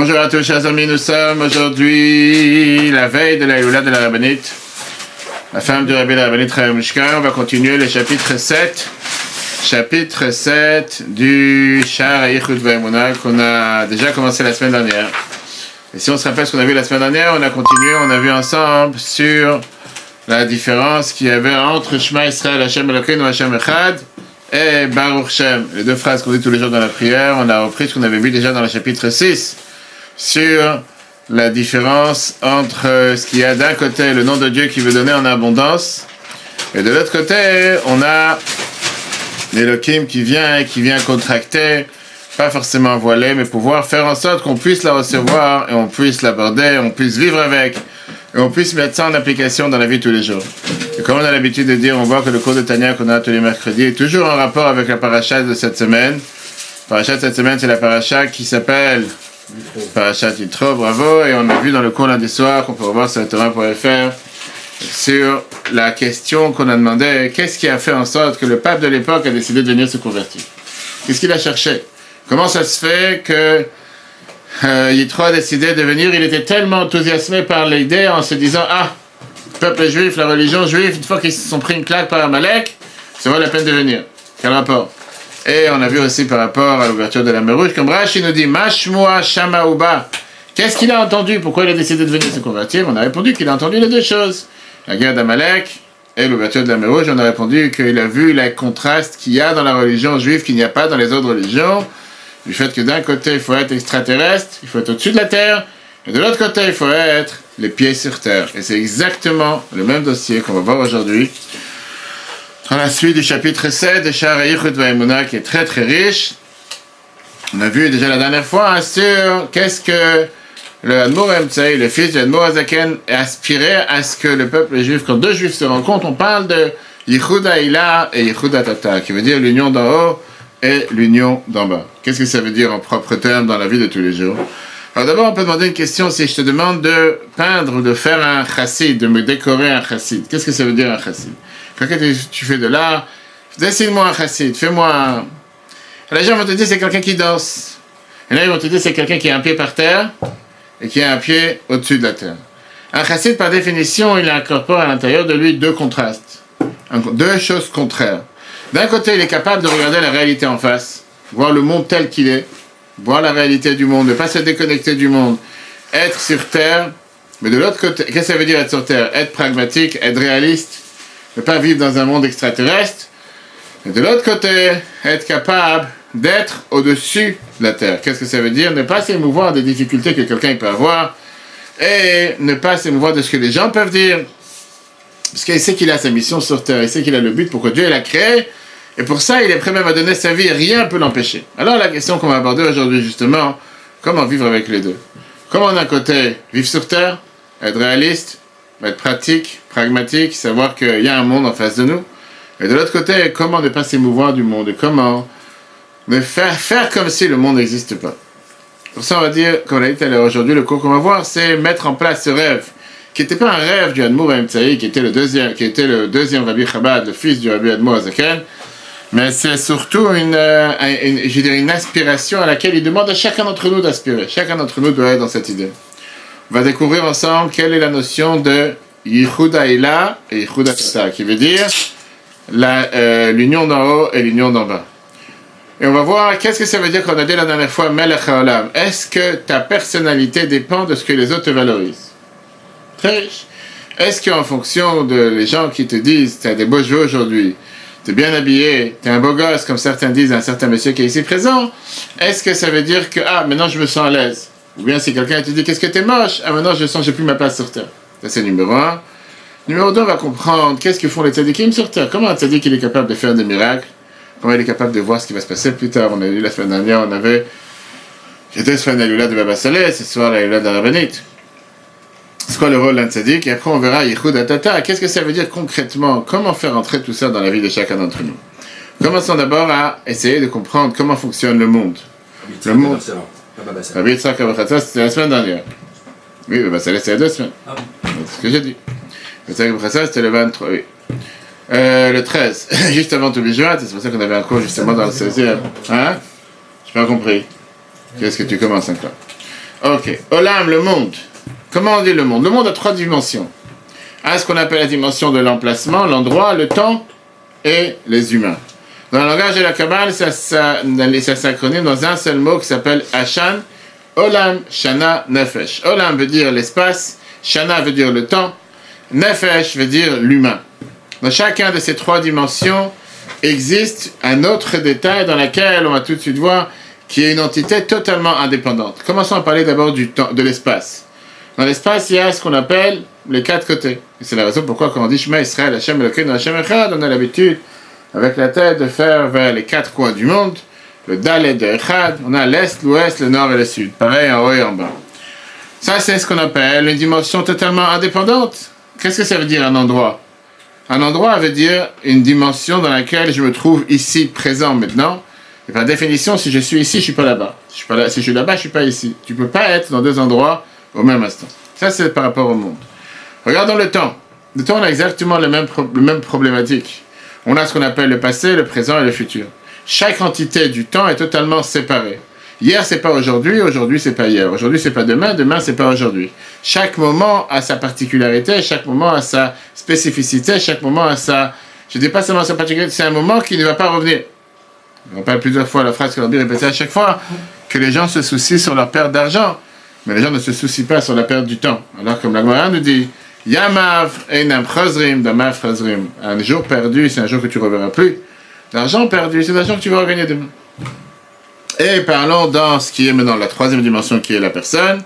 Bonjour à tous chers amis, nous sommes aujourd'hui la veille de la Haloula de la Rabbinite, la femme du Rabbi de la Rabbinite Chaim Mishka. On va continuer le chapitre 7 du Sha'ar HaYichud V'Emunah qu'on a déjà commencé la semaine dernière. Et si on se rappelle ce qu'on a vu la semaine dernière, on a continué, on a vu ensemble sur la différence qu'il y avait entre Shema Yisrael, Hashem Elokeinu, Hashem Echad, et Baruch Shem, les deux phrases qu'on dit tous les jours dans la prière. On a repris ce qu'on avait vu déjà dans le chapitre 6 sur la différence entre ce qu'il y a d'un côté le nom de Dieu qui veut donner en abondance, et de l'autre côté on a l'Elohim qui vient contracter, pas forcément voiler, mais pouvoir faire en sorte qu'on puisse la recevoir et on puisse l'aborder, on puisse vivre avec et on puisse mettre ça en application dans la vie de tous les jours. Et comme on a l'habitude de dire, on voit que le cours de Tanya qu'on a tous les mercredis est toujours en rapport avec la paracha de cette semaine. La paracha de cette semaine, c'est la paracha qui s'appelle Parashat Yitro, bravo. Et on a vu dans le cours lundi soir, qu'on peut revoir sur le Torah.fr, sur la question qu'on a demandé, qu'est-ce qui a fait en sorte que le pape de l'époque a décidé de venir se convertir? Qu'est-ce qu'il a cherché? Comment ça se fait que Yitro a décidé de venir? Il était tellement enthousiasmé par l'idée en se disant, peuple juif, la religion juive, une fois qu'ils se sont pris une claque par Amalek, ça vaut la peine de venir. Quel rapport? Et on a vu aussi par rapport à l'ouverture de la mer Rouge, comme Rashi nous dit, Mashmoa Shamaouba. Qu'est-ce qu'il a entendu? Pourquoi il a décidé de venir se convertir? On a répondu qu'il a entendu les deux choses. La guerre d'Amalek et l'ouverture de la mer Rouge. On a répondu qu'il a vu les contrastes qu'il y a dans la religion juive qu'il n'y a pas dans les autres religions. Du fait que d'un côté, il faut être extraterrestre, il faut être au-dessus de la terre, et de l'autre côté, il faut être les pieds sur terre. Et c'est exactement le même dossier qu'on va voir aujourd'hui dans la suite du chapitre 7 de Sha'ar HaYichud V'Emunah, qui est très très riche. On a vu déjà la dernière fois sur qu'est-ce que le Admor Emtsai, le fils de Admor Azaken, aspirait à ce que le peuple juif, quand deux juifs se rencontrent, on parle de Yichud Ha'ila et Yichud Ha'tata, qui veut dire l'union d'en haut et l'union d'en bas. Qu'est-ce que ça veut dire en propre terme dans la vie de tous les jours? Alors d'abord, on peut demander une question. Si je te demande de peindre ou de faire un chassid, de me décorer un chassid, qu'est-ce que ça veut dire un chassid? Quand tu fais de l'art, dessine-moi un chassid, fais-moi un... Les gens vont te dire c'est quelqu'un qui danse. Et là, ils vont te dire c'est quelqu'un qui a un pied par terre et qui a un pied au-dessus de la terre. Un chassid, par définition, il incorpore à l'intérieur de lui deux contrastes, deux choses contraires. D'un côté, il est capable de regarder la réalité en face, voir le monde tel qu'il est, voir la réalité du monde, ne pas se déconnecter du monde, être sur terre. Mais de l'autre côté, qu'est-ce que ça veut dire être sur terre? Être pragmatique, être réaliste, ne pas vivre dans un monde extraterrestre. Et de l'autre côté, être capable d'être au-dessus de la terre. Qu'est-ce que ça veut dire? Ne pas s'émouvoir des difficultés que quelqu'un peut avoir et ne pas s'émouvoir de ce que les gens peuvent dire. Parce qu'il sait qu'il a sa mission sur terre, il sait qu'il a le but pour que Dieu l'a créé. Et pour ça, il est prêt même à donner sa vie et rien ne peut l'empêcher. Alors la question qu'on va aborder aujourd'hui, justement, comment vivre avec les deux? Comment d'un côté, vivre sur terre, être réaliste, être pratique, pragmatique, savoir qu'il y a un monde en face de nous. Et de l'autre côté, comment ne pas s'émouvoir du monde et comment ne faire comme si le monde n'existe pas. Pour ça, on va dire, comme on l'a dit tout à l'heure aujourd'hui, le cours qu'on va voir, c'est mettre en place ce rêve, qui n'était pas un rêve du Admor Emtsai, qui était le deuxième Rabbi Chabad, le fils du Rabbi Admor Azaken, mais c'est surtout une aspiration à laquelle il demande à chacun d'entre nous d'aspirer. Chacun d'entre nous doit être dans cette idée. On va découvrir ensemble quelle est la notion de Yichud Ha'ila et Yichud Ha'tata, qui veut dire l'union d'en haut et l'union d'en bas. Et on va voir qu'est-ce que ça veut dire qu'on a dit la dernière fois, Melech Ha'olam. Est-ce que ta personnalité dépend de ce que les autres te valorisent? Très riche. Est-ce qu'en fonction de les gens qui te disent, tu as des beaux jours aujourd'hui, tu es bien habillé, tu es un beau gosse, comme certains disent, un certain monsieur qui est ici présent, est-ce que ça veut dire que, maintenant je me sens à l'aise? Ou bien si quelqu'un te dit, qu'est-ce que t'es moche? Maintenant je sens que j'ai plus ma place sur terre. Ça c'est numéro 1. Numéro 2, on va comprendre qu'est-ce que font les tzadikim sur terre. Comment un tzadik il est capable de faire des miracles? Comment il est capable de voir ce qui va se passer plus tard? On a vu la semaine dernière, j'étais sur la Haloula de Baba Saleh, ce soir la Haloula de la Rabbinite. C'est quoi le rôle d'un tzadik? Et après on verra Yichud Ha'tata. Qu'est-ce que ça veut dire concrètement? Comment faire entrer tout ça dans la vie de chacun d'entre nous? Commençons d'abord à essayer de comprendre comment fonctionne le monde. Le monde. Rabbi Yitzhak Abrachatza, c'était la semaine dernière. Oui, Baba Saleh, c'était il y a 2 semaines. C'est ce que j'ai dit. Rabbi Yitzhak Abrachatza, c'était le 23, oui. Le 13, juste avant Toubijoat, c'est pour ça qu'on avait un cours justement dans le 16e. Hein? J'ai pas compris. Qu'est-ce que tu commences encore? Ok. Olam, le monde. Comment on dit le monde? Le monde a 3 dimensions. Ce qu'on appelle la dimension de l'emplacement, l'endroit, le temps et les humains. Dans le langage de la Kabbale, ça s'acronyme dans un seul mot qui s'appelle Hashan, Olam, Shana, Nefesh. Olam veut dire l'espace, Shana veut dire le temps, Nefesh veut dire l'humain. Dans chacun de ces 3 dimensions existe un autre détail dans lequel on va tout de suite voir qui est une entité totalement indépendante. Commençons à parler d'abord du temps, de l'espace. Dans l'espace, il y a ce qu'on appelle les 4 côtés. Et c'est la raison pourquoi quand on dit Shema Israël, Hashem Elokeinu, Hashem Echad, on a l'habitude, avec la tête, de faire vers les 4 coins du monde, le Dalet de Echad, on a l'Est, l'Ouest, le Nord et le Sud. Pareil en haut et en bas. Ça, c'est ce qu'on appelle une dimension totalement indépendante. Qu'est-ce que ça veut dire un endroit? Un endroit veut dire une dimension dans laquelle je me trouve ici, présent, maintenant. Et par définition, si je suis ici, je ne suis pas là-bas. Si je suis là-bas, je ne suis pas ici. Tu ne peux pas être dans 2 endroits au même instant. Ça, c'est par rapport au monde. Regardons le temps. Le temps, on a exactement le même problématique. On a ce qu'on appelle le passé, le présent et le futur. Chaque entité du temps est totalement séparée. Hier, c'est pas aujourd'hui, aujourd'hui, c'est pas hier. Aujourd'hui, c'est pas demain, demain, c'est pas aujourd'hui. Chaque moment a sa particularité, chaque moment a sa spécificité, chaque moment a sa... Je dis pas seulement sa particularité, c'est un moment qui ne va pas revenir. Je rappelle plusieurs fois la phrase que l'on dit répéter à chaque fois, que les gens se soucient sur leur perte d'argent, mais les gens ne se soucient pas sur la perte du temps. Alors comme la Gemara nous dit, Yamav einam chazrim damav chazrim. Un jour perdu, c'est un jour que tu ne reverras plus. L'argent perdu, c'est l'argent que tu vas regagner demain. Et parlons dans ce qui est maintenant la 3e dimension qui est la personne.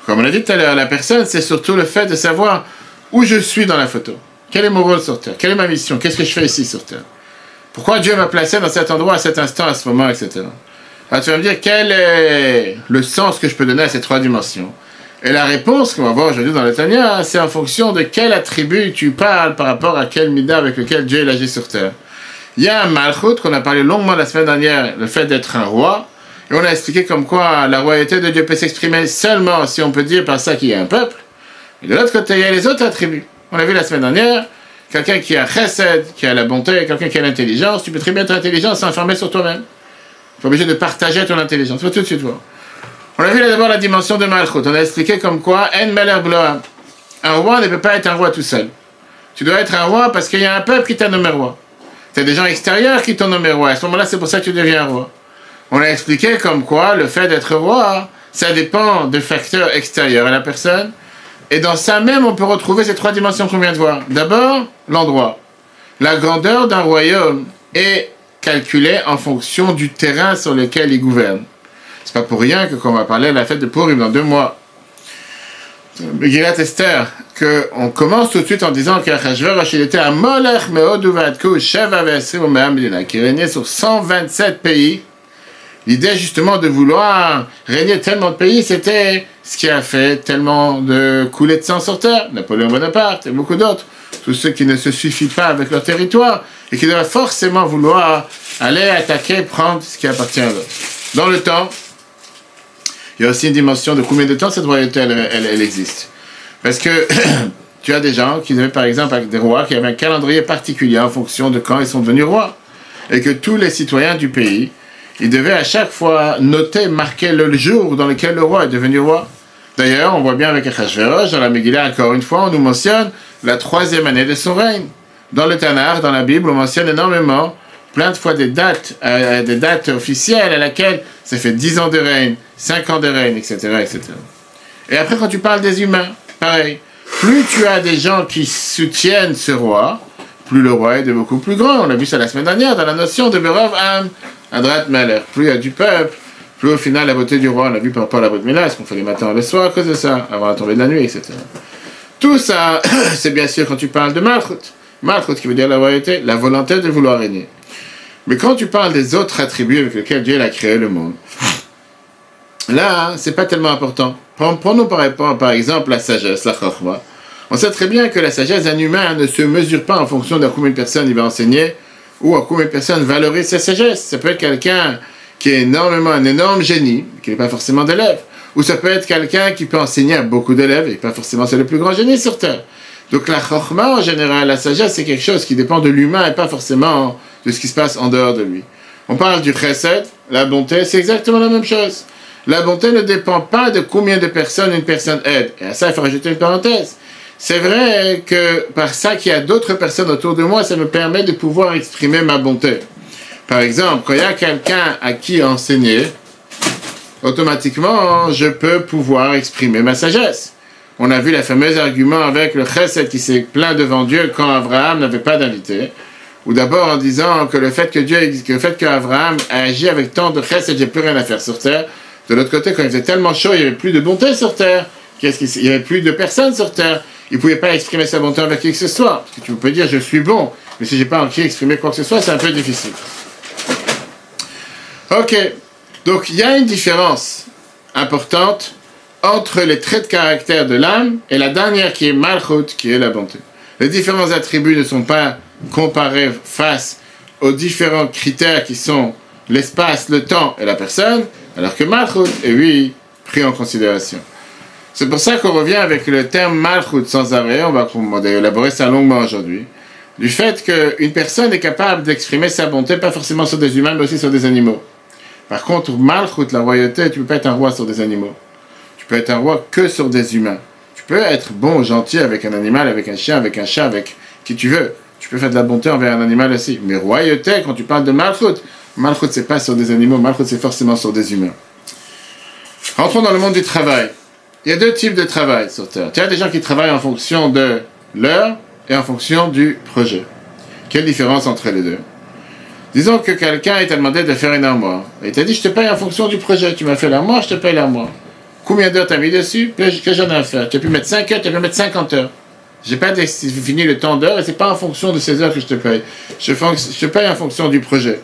Comme on a dit tout à l'heure, la personne, c'est surtout le fait de savoir où je suis dans la photo. Quel est mon rôle sur Terre? Quelle est ma mission? Qu'est-ce que je fais ici sur Terre? Pourquoi Dieu m'a placé dans cet endroit, à cet instant, à ce moment, etc. Alors tu vas me dire, quel est le sens que je peux donner à ces 3 dimensions? Et la réponse qu'on va voir aujourd'hui dans le Tanya, c'est en fonction de quel attribut tu parles par rapport à quel mida avec lequel Dieu agit sur Terre. Il y a un malchut qu'on a parlé longuement la semaine dernière, le fait d'être un roi, et on a expliqué comme quoi la royauté de Dieu peut s'exprimer seulement, si on peut dire, par ça qu'il y a un peuple. Et de l'autre côté, il y a les autres attributs. On l'a vu la semaine dernière, quelqu'un qui a chesed, qui a la bonté, quelqu'un qui a l'intelligence, tu peux très bien être intelligent sans s'enfermer sur toi-même. Tu es obligé de partager ton intelligence. Faut tout de suite voir. On a vu d'abord la dimension de malchut. On a expliqué comme quoi, en meler bloam. Un roi ne peut pas être un roi tout seul. Tu dois être un roi parce qu'il y a un peuple qui t'a nommé roi. Tu as des gens extérieurs qui t'ont nommé roi. À ce moment-là, c'est pour ça que tu deviens roi. On a expliqué comme quoi le fait d'être roi, ça dépend de facteurs extérieurs à la personne. Et dans ça même, on peut retrouver ces 3 dimensions qu'on vient de voir. D'abord, l'endroit. La grandeur d'un royaume est calculée en fonction du terrain sur lequel il gouverne. C'est pas pour rien que quand on va parler de la fête de Purim dans 2 mois, Megillat Esther, qu'on commence tout de suite en disant qu'Achashverosh il était un Molech Meod Uvadku Sheva Ve'esrim U'Me'am Medina, qui régnait sur 127 pays. L'idée justement de vouloir régner tellement de pays, c'était ce qui a fait tellement de coulées de sang sur terre. Napoléon Bonaparte et beaucoup d'autres. Tous ceux qui ne se suffisent pas avec leur territoire et qui doivent forcément vouloir aller attaquer, prendre ce qui appartient à l'autre. Dans le temps, il y a aussi une dimension de combien de temps cette royauté elle existe. Parce que tu as des gens qui avaient par exemple avec des rois qui avaient un calendrier particulier en fonction de quand ils sont devenus rois. Et que tous les citoyens du pays, ils devaient à chaque fois noter, marquer le jour dans lequel le roi est devenu roi. D'ailleurs, on voit bien avec Achashverosh, dans la Megillah, encore une fois, on nous mentionne la 3e année de son règne. Dans le Tanakh, dans la Bible, on mentionne énormément, plein de fois des dates officielles à laquelle ça fait 10 ans de règne, 5 ans de règne, etc., etc. Et après, quand tu parles des humains, pareil. Plus tu as des gens qui soutiennent ce roi, plus le roi est de beaucoup plus grand. On l'a vu ça la semaine dernière dans la notion de Berov Am, Adrat Meler. Plus il y a du peuple, plus au final la beauté du roi, on l'a vu par rapport à la Brit Mila, ce qu'on fait les matins et les soirs à cause de ça, avant la tombée de la nuit, etc. Tout ça, c'est bien sûr quand tu parles de Malchut. Malchut qui veut dire la royauté, la volonté de vouloir régner. Mais quand tu parles des autres attributs avec lesquels Dieu a créé le monde, là, c'est pas tellement important. Prenons par exemple la sagesse, la chokhmah. On sait très bien que la sagesse d'un humain ne se mesure pas en fonction de combien de personnes il va enseigner ou à combien de personnes valorisent sa sagesse. Ça peut être quelqu'un qui est un énorme génie, qui n'est pas forcément d'élève. Ou ça peut être quelqu'un qui peut enseigner à beaucoup d'élèves et pas forcément c'est le plus grand génie sur Terre. Donc la chokhmah en général, la sagesse, c'est quelque chose qui dépend de l'humain et pas forcément de ce qui se passe en dehors de lui. On parle du chesed, la bonté, c'est exactement la même chose. La bonté ne dépend pas de combien de personnes une personne aide. Et à ça, il faut rajouter une parenthèse. C'est vrai que par ça qu'il y a d'autres personnes autour de moi, ça me permet de pouvoir exprimer ma bonté. Par exemple, quand il y a quelqu'un à qui enseigner, automatiquement, je peux pouvoir exprimer ma sagesse. On a vu le fameux argument avec le chesed qui s'est plaint devant Dieu quand Abraham n'avait pas d'invité. Ou d'abord en disant que le fait qu'Abraham a agi avec tant de chesed, j'ai plus rien à faire sur terre. De l'autre côté, quand il faisait tellement chaud, il n'y avait plus de bonté sur terre. Il n'y avait plus de personnes sur terre. Il ne pouvait pas exprimer sa bonté avec qui que ce soit. Parce que tu peux dire je suis bon, mais si je n'ai pas envie d'exprimer quoi que ce soit, c'est un peu difficile. Ok, donc il y a une différence importante entre les traits de caractère de l'âme et la dernière qui est Malchut, qui est la bonté. Les différents attributs ne sont pas comparés face aux différents critères qui sont l'espace, le temps et la personne, alors que Malchut est, lui, pris en considération. C'est pour ça qu'on revient avec le terme Malchut sans arrêt, on va élaborer ça longuement aujourd'hui, du fait qu'une personne est capable d'exprimer sa bonté, pas forcément sur des humains, mais aussi sur des animaux. Par contre, Malchut, la royauté, tu ne peux pas être un roi sur des animaux. Tu peux être un roi que sur des humains. Tu peux être bon, gentil avec un animal, avec un chien, avec un chat, avec qui tu veux. Tu peux faire de la bonté envers un animal aussi. Mais royauté, quand tu parles de Malchut, Malchut, c'est pas sur des animaux, Malchut, c'est forcément sur des humains. Rentrons dans le monde du travail. Il y a deux types de travail sur Terre. Tu as des gens qui travaillent en fonction de l'heure et en fonction du projet. Quelle différence entre les deux? Disons que quelqu'un t'a demandé de faire une armoire. Et il t'a dit, je te paye en fonction du projet. Tu m'as fait l'armoire, je te paye l'armoire. Combien d'heures t'as mis dessus? Que j'en ai à faire? Tu as pu mettre 5 heures, tu as pu mettre 50 heures. J'ai pas fini le temps d'heure et c'est pas en fonction de ces heures que je te paye. Je te paye en fonction du projet.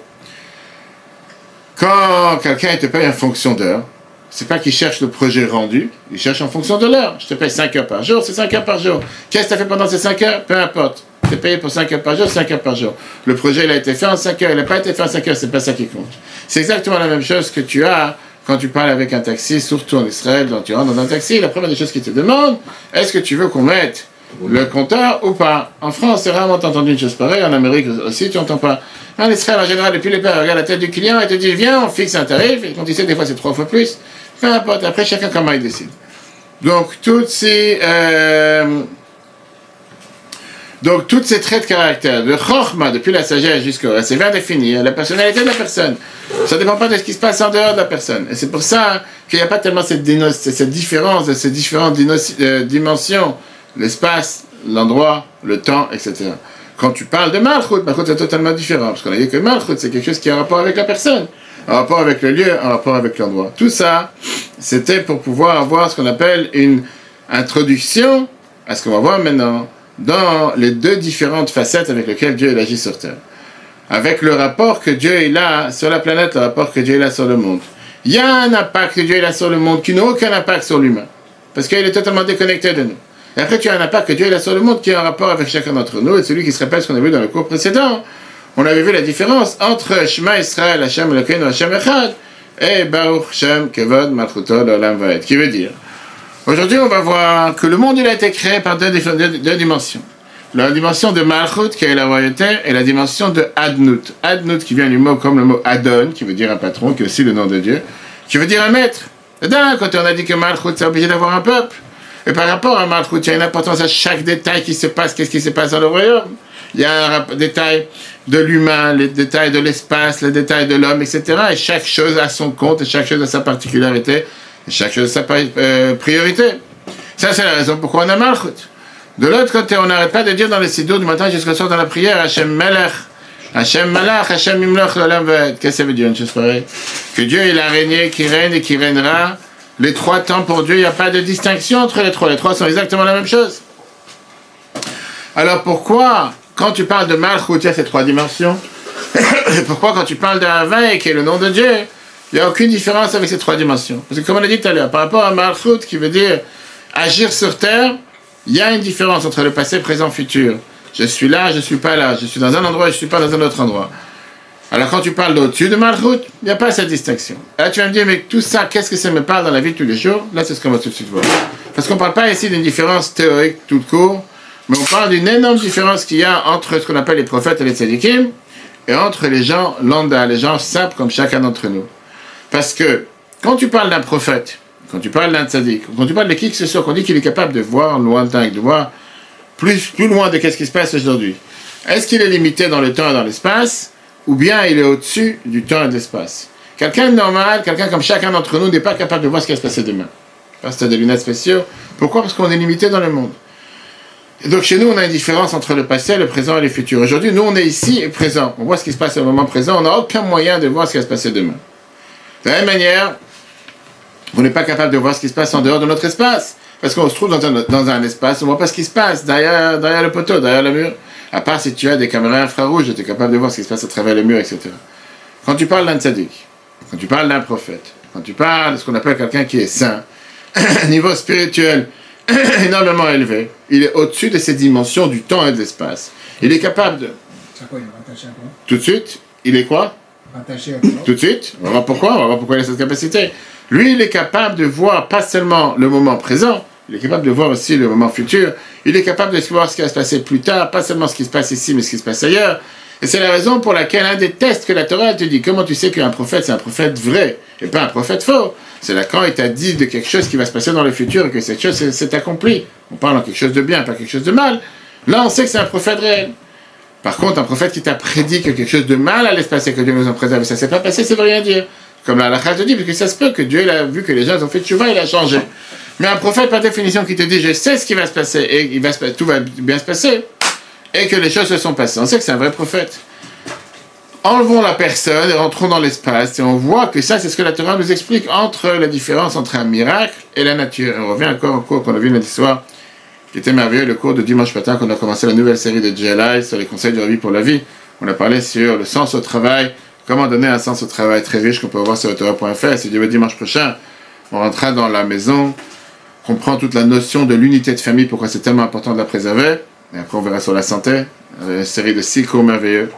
Quand quelqu'un te paye en fonction d'heure, c'est pas qu'il cherche le projet rendu, il cherche en fonction de l'heure. Je te paye 5 heures par jour, c'est 5 heures par jour. Qu'est-ce que tu as fait pendant ces 5 heures? Peu importe. Tu es payé pour 5 heures par jour, 5 heures par jour. Le projet, il a été fait en 5 heures, il n'a pas été fait en 5 heures, c'est pas ça qui compte. C'est exactement la même chose que tu as quand tu parles avec un taxi, surtout en Israël, quand tu rentres dans un taxi, la première des choses qu'ils te demandent, est-ce que tu veux qu'on mette le compteur ou pas? En France, c'est rarement entendu une chose pareille, en Amérique aussi, tu n'entends pas. En Israël, en général, depuis les pères regardent la tête du client et te disent, viens, on fixe un tarif, et quand tu sais, des fois, c'est 3 fois plus. Peu importe, après, chacun comment il décide. Donc, tous ces traits de caractère, de chokhma, depuis la sagesse jusqu'au reste, c'est bien définir la personnalité de la personne. Ça ne dépend pas de ce qui se passe en dehors de la personne. Et c'est pour ça qu'il n'y a pas tellement cette différence de ces différentes dimensions, l'espace, l'endroit, le temps, etc. Quand tu parles de Malchut, c'est totalement différent. Parce qu'on a dit que Malchut, c'est quelque chose qui a un rapport avec la personne, un rapport avec le lieu, un rapport avec l'endroit. Tout ça, c'était pour pouvoir avoir ce qu'on appelle une introduction à ce qu'on va voir maintenant dans les deux différentes facettes avec lesquelles Dieu agit sur Terre. Avec le rapport que Dieu a sur la planète, le rapport que Dieu a sur le monde. Il y a un impact que Dieu a sur le monde qui n'a aucun impact sur l'humain. Parce qu'il est totalement déconnecté de nous. Et après, tu as un impact que Dieu a sur le monde qui a un rapport avec chacun d'entre nous. Et celui qui se répète ce qu'on a vu dans le cours précédent. On avait vu la différence entre Shema Israël, Hashem Elokeinu, Hashem Echad, et Baruch Shem Kevod Malchuto L'Olam Vaed. Qui veut dire, aujourd'hui, on va voir que le monde il a été créé par deux dimensions. La dimension de Malchut, qui est la royauté, et la dimension de Adnut. Adnut, qui vient du mot comme le mot Adon, qui veut dire un patron, qui est aussi le nom de Dieu, qui veut dire un maître. Et d'un côté, on a dit que Malchut, c'est obligé d'avoir un peuple. Et par rapport à Malchut, il y a une importance à chaque détail qui se passe, qu'est-ce qui se passe dans le royaume. Il y a un détail de l'humain, les détails de l'espace, les détails de l'homme, etc. Et chaque chose a son compte, et chaque chose a sa particularité, et chaque chose a sa priorité. Ça, c'est la raison pourquoi on a Malchut. De l'autre côté, on n'arrête pas de dire dans les siddur du matin jusqu'au soir dans la prière, Hashem Melech, Hashem Malach, Hashem Imloch, l'Olam Vaed. Qu'est-ce que ça veut dire, une chose pareille? Que Dieu, il a régné, qui règne et qui régnera. Les trois temps pour Dieu, il n'y a pas de distinction entre les trois. Les trois sont exactement la même chose. Alors pourquoi, quand tu parles de Malchut, il y a ces trois dimensions? Pourquoi, quand tu parles de Havai, qui est le nom de Dieu, il n'y a aucune différence avec ces trois dimensions? Parce que comme on a dit tout à l'heure, par rapport à Malchut, qui veut dire agir sur terre, il y a une différence entre le passé, présent, futur. Je suis là, je ne suis pas là. Je suis dans un endroit, je ne suis pas dans un autre endroit. Alors quand tu parles d'au-dessus de Malchut, il n'y a pas cette distinction. Là tu vas me dire, mais tout ça, qu'est-ce que ça me parle dans la vie de tous les jours? Là c'est ce qu'on va tout de suite voir. Parce qu'on ne parle pas ici d'une différence théorique toute court, mais on parle d'une énorme différence qu'il y a entre ce qu'on appelle les prophètes et les tzadikim, et entre les gens lambda, les gens simples comme chacun d'entre nous. Parce que Quand tu parles d'un prophète, quand tu parles d'un tzaddik, quand tu parles de qui que ce soit, qu'on dit qu'il est capable de voir lointain, de voir plus loin de ce qui se passe aujourd'hui, est-ce qu'il est limité dans le temps et dans l'espace, ou bien il est au-dessus du temps et de l'espace? Quelqu'un de normal, quelqu'un comme chacun d'entre nous n'est pas capable de voir ce qui va se passer demain. Parce que tu as des lunettes spéciales. Pourquoi? Parce qu'on est limité dans le monde. Et donc chez nous, on a une différence entre le passé, le présent et le futur. Aujourd'hui, nous, on est ici et présent. On voit ce qui se passe au moment présent. On n'a aucun moyen de voir ce qui va se passer demain. De la même manière, on n'est pas capable de voir ce qui se passe en dehors de notre espace. Parce qu'on se trouve dans un espace, on ne voit pas ce qui se passe derrière le poteau, derrière le mur. À part si tu as des caméras infrarouges, tu es capable de voir ce qui se passe à travers le mur, etc. Quand tu parles d'un tzaddik, quand tu parles d'un prophète, quand tu parles de ce qu'on appelle quelqu'un qui est saint, niveau spirituel énormément élevé, il est au-dessus de ces dimensions du temps et de l'espace. Il est capable de... C'est quoi, il est rattaché à quoi? Tout de suite, il est quoi? Rattaché à quoi? Tout de suite, on va voir pourquoi il a cette capacité. Lui, il est capable de voir pas seulement le moment présent, il est capable de voir aussi le moment futur, il est capable de voir ce qui va se passer plus tard, pas seulement ce qui se passe ici, mais ce qui se passe ailleurs. Et c'est la raison pour laquelle un des tests que la Torah te dit, comment tu sais qu'un prophète, c'est un prophète vrai, et pas un prophète faux? C'est là quand il t'a dit de quelque chose qui va se passer dans le futur, et que cette chose s'est accomplie. On parle en quelque chose de bien, pas quelque chose de mal. Là, on sait que c'est un prophète réel. Par contre, un prophète qui t'a prédit que quelque chose de mal allait se passer, que Dieu nous en préserve, et ça ne s'est pas passé, ça ne veut rien dire. Comme la halakha te dit, parce que ça se peut que Dieu, il a vu que les gens ont fait tchouva, il a changé. Mais un prophète, par définition, qui te dit, je sais ce qui va se passer, et tout va bien se passer, et que les choses se sont passées. On sait que c'est un vrai prophète. Enlevons la personne et rentrons dans l'espace, et on voit que ça, c'est ce que la Torah nous explique entre la différence entre un miracle et la nature. Et on revient encore au cours qu'on a vu lundi soir, qui était merveilleux, le cours de dimanche matin, qu'on a commencé la nouvelle série de GLI sur les conseils de Rabbi pour la vie. On a parlé sur le sens au travail, comment donner un sens au travail très riche qu'on peut voir sur Torah.fr. Si Dieu veut, dimanche prochain, on rentrera dans la maison, comprend toute la notion de l'unité de famille, pourquoi c'est tellement important de la préserver. Et après, on verra sur la santé, une série de 6 cours merveilleux.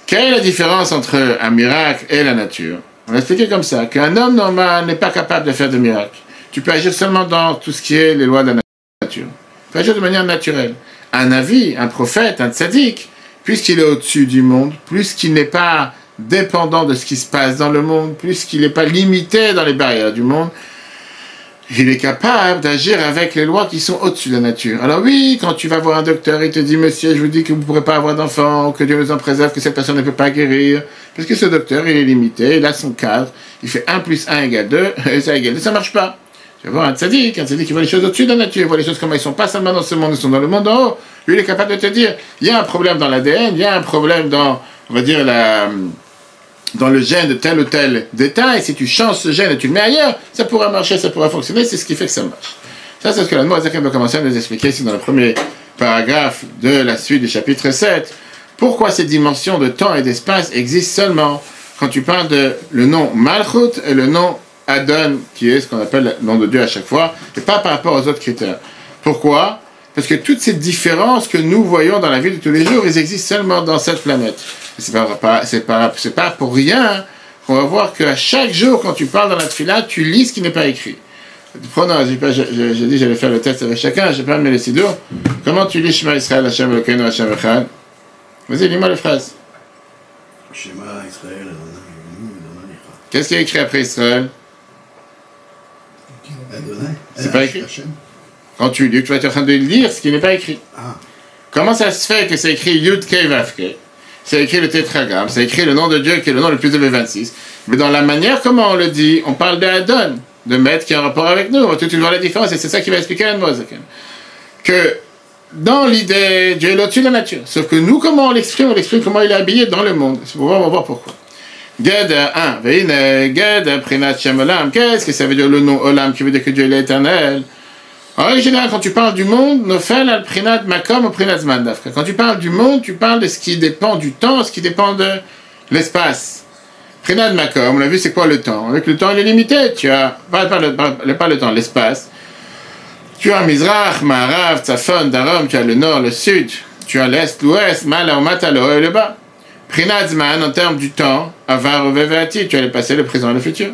Quelle est la différence entre un miracle et la nature? On a expliqué comme ça, qu'un homme normal n'est pas capable de faire de miracle. Tu peux agir seulement dans tout ce qui est les lois de la nature. Tu peux agir de manière naturelle. Un navi, un prophète, un tzaddik, puisqu'il est au-dessus du monde, puisqu'il n'est pas dépendant de ce qui se passe dans le monde, puisqu'il n'est pas limité dans les barrières du monde, il est capable d'agir avec les lois qui sont au-dessus de la nature. Alors oui, quand tu vas voir un docteur, il te dit, monsieur, je vous dis que vous ne pourrez pas avoir d'enfant, que Dieu nous en préserve, que cette personne ne peut pas guérir, parce que ce docteur, il est limité, il a son cadre, il fait 1 plus 1 égale 2, et ça égale 2, ça ne marche pas. Tu vas voir un tzaddik qui voit les choses au-dessus de la nature, il voit les choses comme elles ne sont pas seulement dans ce monde, elles sont dans le monde en haut. Lui, il est capable de te dire, il y a un problème dans l'ADN, il y a un problème dans, on va dire, dans le gène de tel ou tel détail, si tu changes ce gène et tu le mets ailleurs, ça pourra marcher, ça pourra fonctionner, c'est ce qui fait que ça marche. Ça, c'est ce que la Noazaken va commencer à nous expliquer ici dans le premier paragraphe de la suite du chapitre 7. Pourquoi ces dimensions de temps et d'espace existent seulement quand tu parles de le nom Malchut et le nom Adon, qui est ce qu'on appelle le nom de Dieu à chaque fois, et pas par rapport aux autres critères. Pourquoi? Parce que toutes ces différences que nous voyons dans la vie de tous les jours, elles existent seulement dans cette planète. C'est pas pour rien qu'on va voir qu'à chaque jour, quand tu parles dans la tefila, tu lis ce qui n'est pas écrit. Prenons, j'ai dit j'allais faire le test avec chacun, j'ai pas mis les sidours. Comment tu lis Shema Israël, Hashem Elokeinu, Hashem Echad? Vas-y, lis-moi les phrases. Shema Israël, qu'est-ce qui est écrit après Israël? C'est pas écrit. Quand tu lis, tu vas être en train de lire ce qui n'est pas écrit. Ah. Comment ça se fait que c'est écrit Yud Kei Vav Kei? C'est écrit le tétragramme, c'est écrit le nom de Dieu qui est le nom le plus élevé 26. Mais dans la manière comment on le dit, on parle de Adon, de maître qui a un rapport avec nous. On va tout de suite voir la différence et c'est ça qui va expliquer à Noazaken. Que dans l'idée, Dieu est au-dessus de la nature. Sauf que nous, comment on l'exprime comment il est habillé dans le monde. On va voir pourquoi. Ged 1, Veine, Ged, Prinat Shem Olam. Qu'est-ce que ça veut dire le nom Olam qui veut dire que Dieu est éternel? En règle générale, quand tu parles du monde, Nofel al Prinat Makom au Prinat Zman Dafka. Quand tu parles du monde, tu parles de ce qui dépend du temps, ce qui dépend de l'espace. Prinat Makom, on a vu c'est quoi le temps? Avec le temps, il est limité. Tu as, pas le temps, l'espace. Tu as Mizrach, Marav, Tzafon, Darom, tu as le nord, le sud. Tu as l'est, l'ouest, Mala, Mata, le haut et le bas. Prinat Zman, en termes du temps, Avar, Veveati, tu as le passé, le présent et le futur.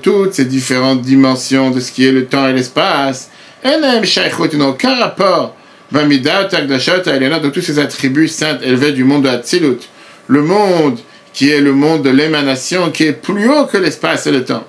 Toutes ces différentes dimensions de ce qui est le temps et l'espace, ils n'ont aucun rapport de tous ces attributs saints élevés du monde de Hatzilut, le monde qui est le monde de l'émanation, qui est plus haut que l'espace et le temps.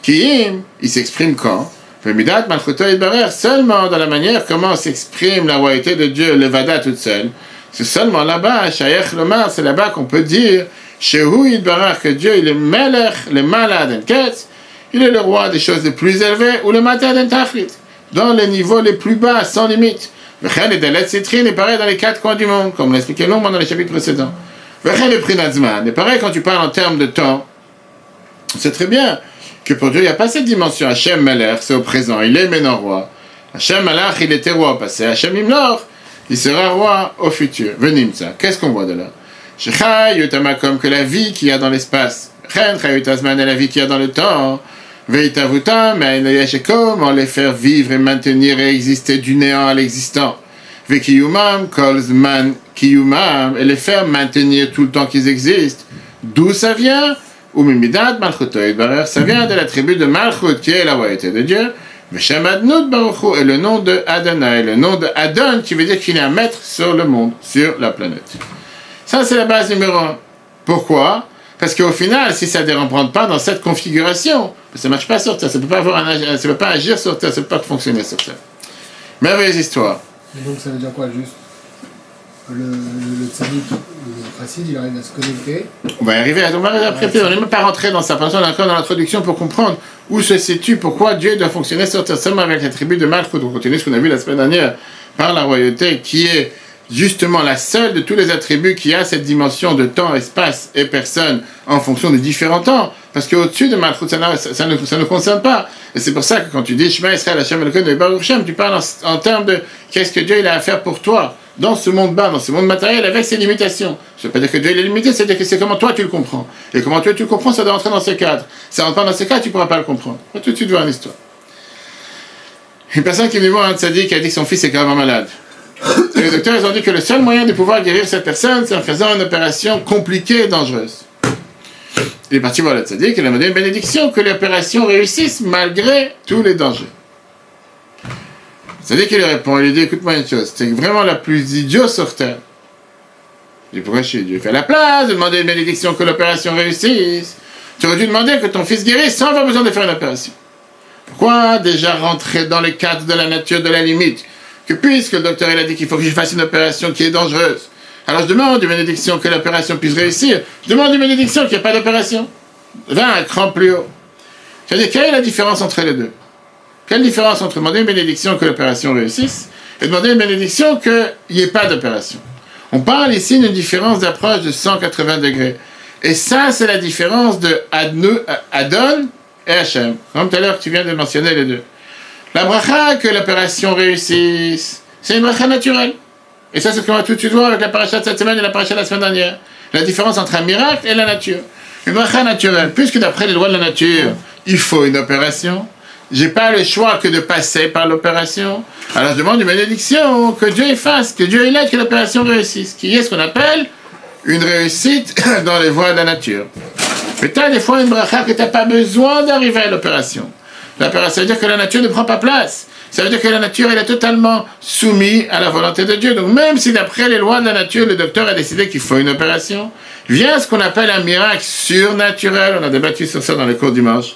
Kiim, il s'exprime quand? Midat Malchuto Yitbarach, seulement dans la manière comment s'exprime la royauté de Dieu, Levada toute seule. C'est seulement là-bas, Shayech Lomar, c'est là-bas qu'on peut dire, Shehu Yitbarach, que Dieu, il est Melech, le Malad Enketz, il est le roi des choses les plus élevées, ou le Matad Entachrit, dans les niveaux les plus bas, sans limite. V'chen et Delet Citrin est pareil dans les quatre coins du monde, comme on l'a expliqué longuement dans les chapitres précédents. V'chen et Prinazman est pareil quand tu parles en termes de temps. C'est très bien que pour Dieu, il n'y a pas cette dimension. Hachem Melech, c'est au présent, il est maintenant roi. Hachem Malach, il était roi au passé. Hachem Imlor, il sera roi au futur. Venim ça. Qu'est-ce qu'on voit de là? Shechai Yutamakom, que la vie qu'il y a dans l'espace. Chen Chayutazman, et la vie qu'il y a dans le temps. Veitavutam, on les faire vivre et maintenir et exister du néant à l'existant. Vekiyumam, Kolzman Kiyumam, et les faire maintenir tout le temps qu'ils existent. D'où ça vient? Ou Mimidat Malchuto Yitbarach, ça vient de l'attribut de Malchut, qui est la royauté de Dieu. Veshem Adnut Baruchu, et le nom de Adonai, le nom de Adon, qui veut dire qu'il est un maître sur le monde, sur la planète. Ça, c'est la base numéro 1. Pourquoi? Parce qu'au final, si ça ne rentre pas dans cette configuration, ça ne marche pas sur Terre, ça ne peut pas agir sur Terre, ça ne peut pas fonctionner sur Terre. Merveilleuse histoire. Et donc ça veut dire quoi, juste? Le tzaddik, le chassid, il arrive à se connecter. On va y arriver, on n'est même pas rentré dans ça. Pour l'instant, on est encore dans l'introduction pour comprendre où se situe, pourquoi Dieu doit fonctionner sur Terre, seulement avec l'attribut de Malchut. On continue ce qu'on a vu la semaine dernière par la royauté, qui est justement la seule de tous les attributs qui a cette dimension de temps, espace et personne en fonction des différents temps. Parce qu'au-dessus de Malchut, ça ne concerne pas. Et c'est pour ça que quand tu dis Shema Israël, Hashem Elokeinu Baruch Shem, tu parles en termes de qu'est-ce que Dieu il a à faire pour toi dans ce monde bas, dans ce monde matériel, avec ses limitations. Ça ne veut pas dire que Dieu il est limité, c'est-à-dire que c'est comment toi tu le comprends. Et comment toi tu le comprends, ça doit rentrer dans ce cadre. Ça ne rentre pas dans ce cadre, tu ne pourras pas le comprendre. On va tout de suite voir une histoire. Une personne qui est venue voir un tzaddik qui a dit que son fils est gravement malade. Et les docteurs ils ont dit que le seul moyen de pouvoir guérir cette personne, c'est en faisant une opération compliquée et dangereuse. Il est parti voir le tzaddik, il a demandé une bénédiction que l'opération réussisse malgré tous les dangers. C'est-à-dire qu'il lui répond, il lui dit, écoute-moi une chose, c'est vraiment la plus idiote sur Terre. Il dit, pourquoi je suis Dieu? Fais la place de demander une bénédiction que l'opération réussisse. Tu aurais dû demander que ton fils guérisse sans avoir besoin de faire une opération. Pourquoi déjà rentrer dans les cadres de la nature, de la limite? Que puisque le docteur il a dit qu'il faut que je fasse une opération qui est dangereuse, alors je demande une bénédiction que l'opération puisse réussir. Je demande une bénédiction qu'il n'y ait pas d'opération. Va un cran plus haut. C'est-à-dire, quelle est la différence entre les deux? Quelle différence entre demander une bénédiction que l'opération réussisse et demander une bénédiction qu'il n'y ait pas d'opération? On parle ici d'une différence d'approche de 180 degrés. Et ça, c'est la différence de Adon et Hachem. Comme tout à l'heure, tu viens de mentionner les deux. La bracha, que l'opération réussisse, c'est une bracha naturelle. Et ça, c'est ce qu'on va tout de suite voir avec la paracha de cette semaine et la paracha de la semaine dernière. La différence entre un miracle et la nature. Une bracha naturelle, puisque d'après les lois de la nature, il faut une opération. J'ai pas le choix que de passer par l'opération. Alors je demande une bénédiction, que Dieu fasse, que Dieu aide que l'opération réussisse. Qui est ce qu'on appelle une réussite dans les voies de la nature. Peut-être des fois une bracha que tu n'as pas besoin d'arriver à l'opération. L'opération, ça veut dire que la nature ne prend pas place. Ça veut dire que la nature, elle est totalement soumise à la volonté de Dieu. Donc même si d'après les lois de la nature, le docteur a décidé qu'il faut une opération, vient ce qu'on appelle un miracle surnaturel, on a débattu sur ça dans les cours dimanche,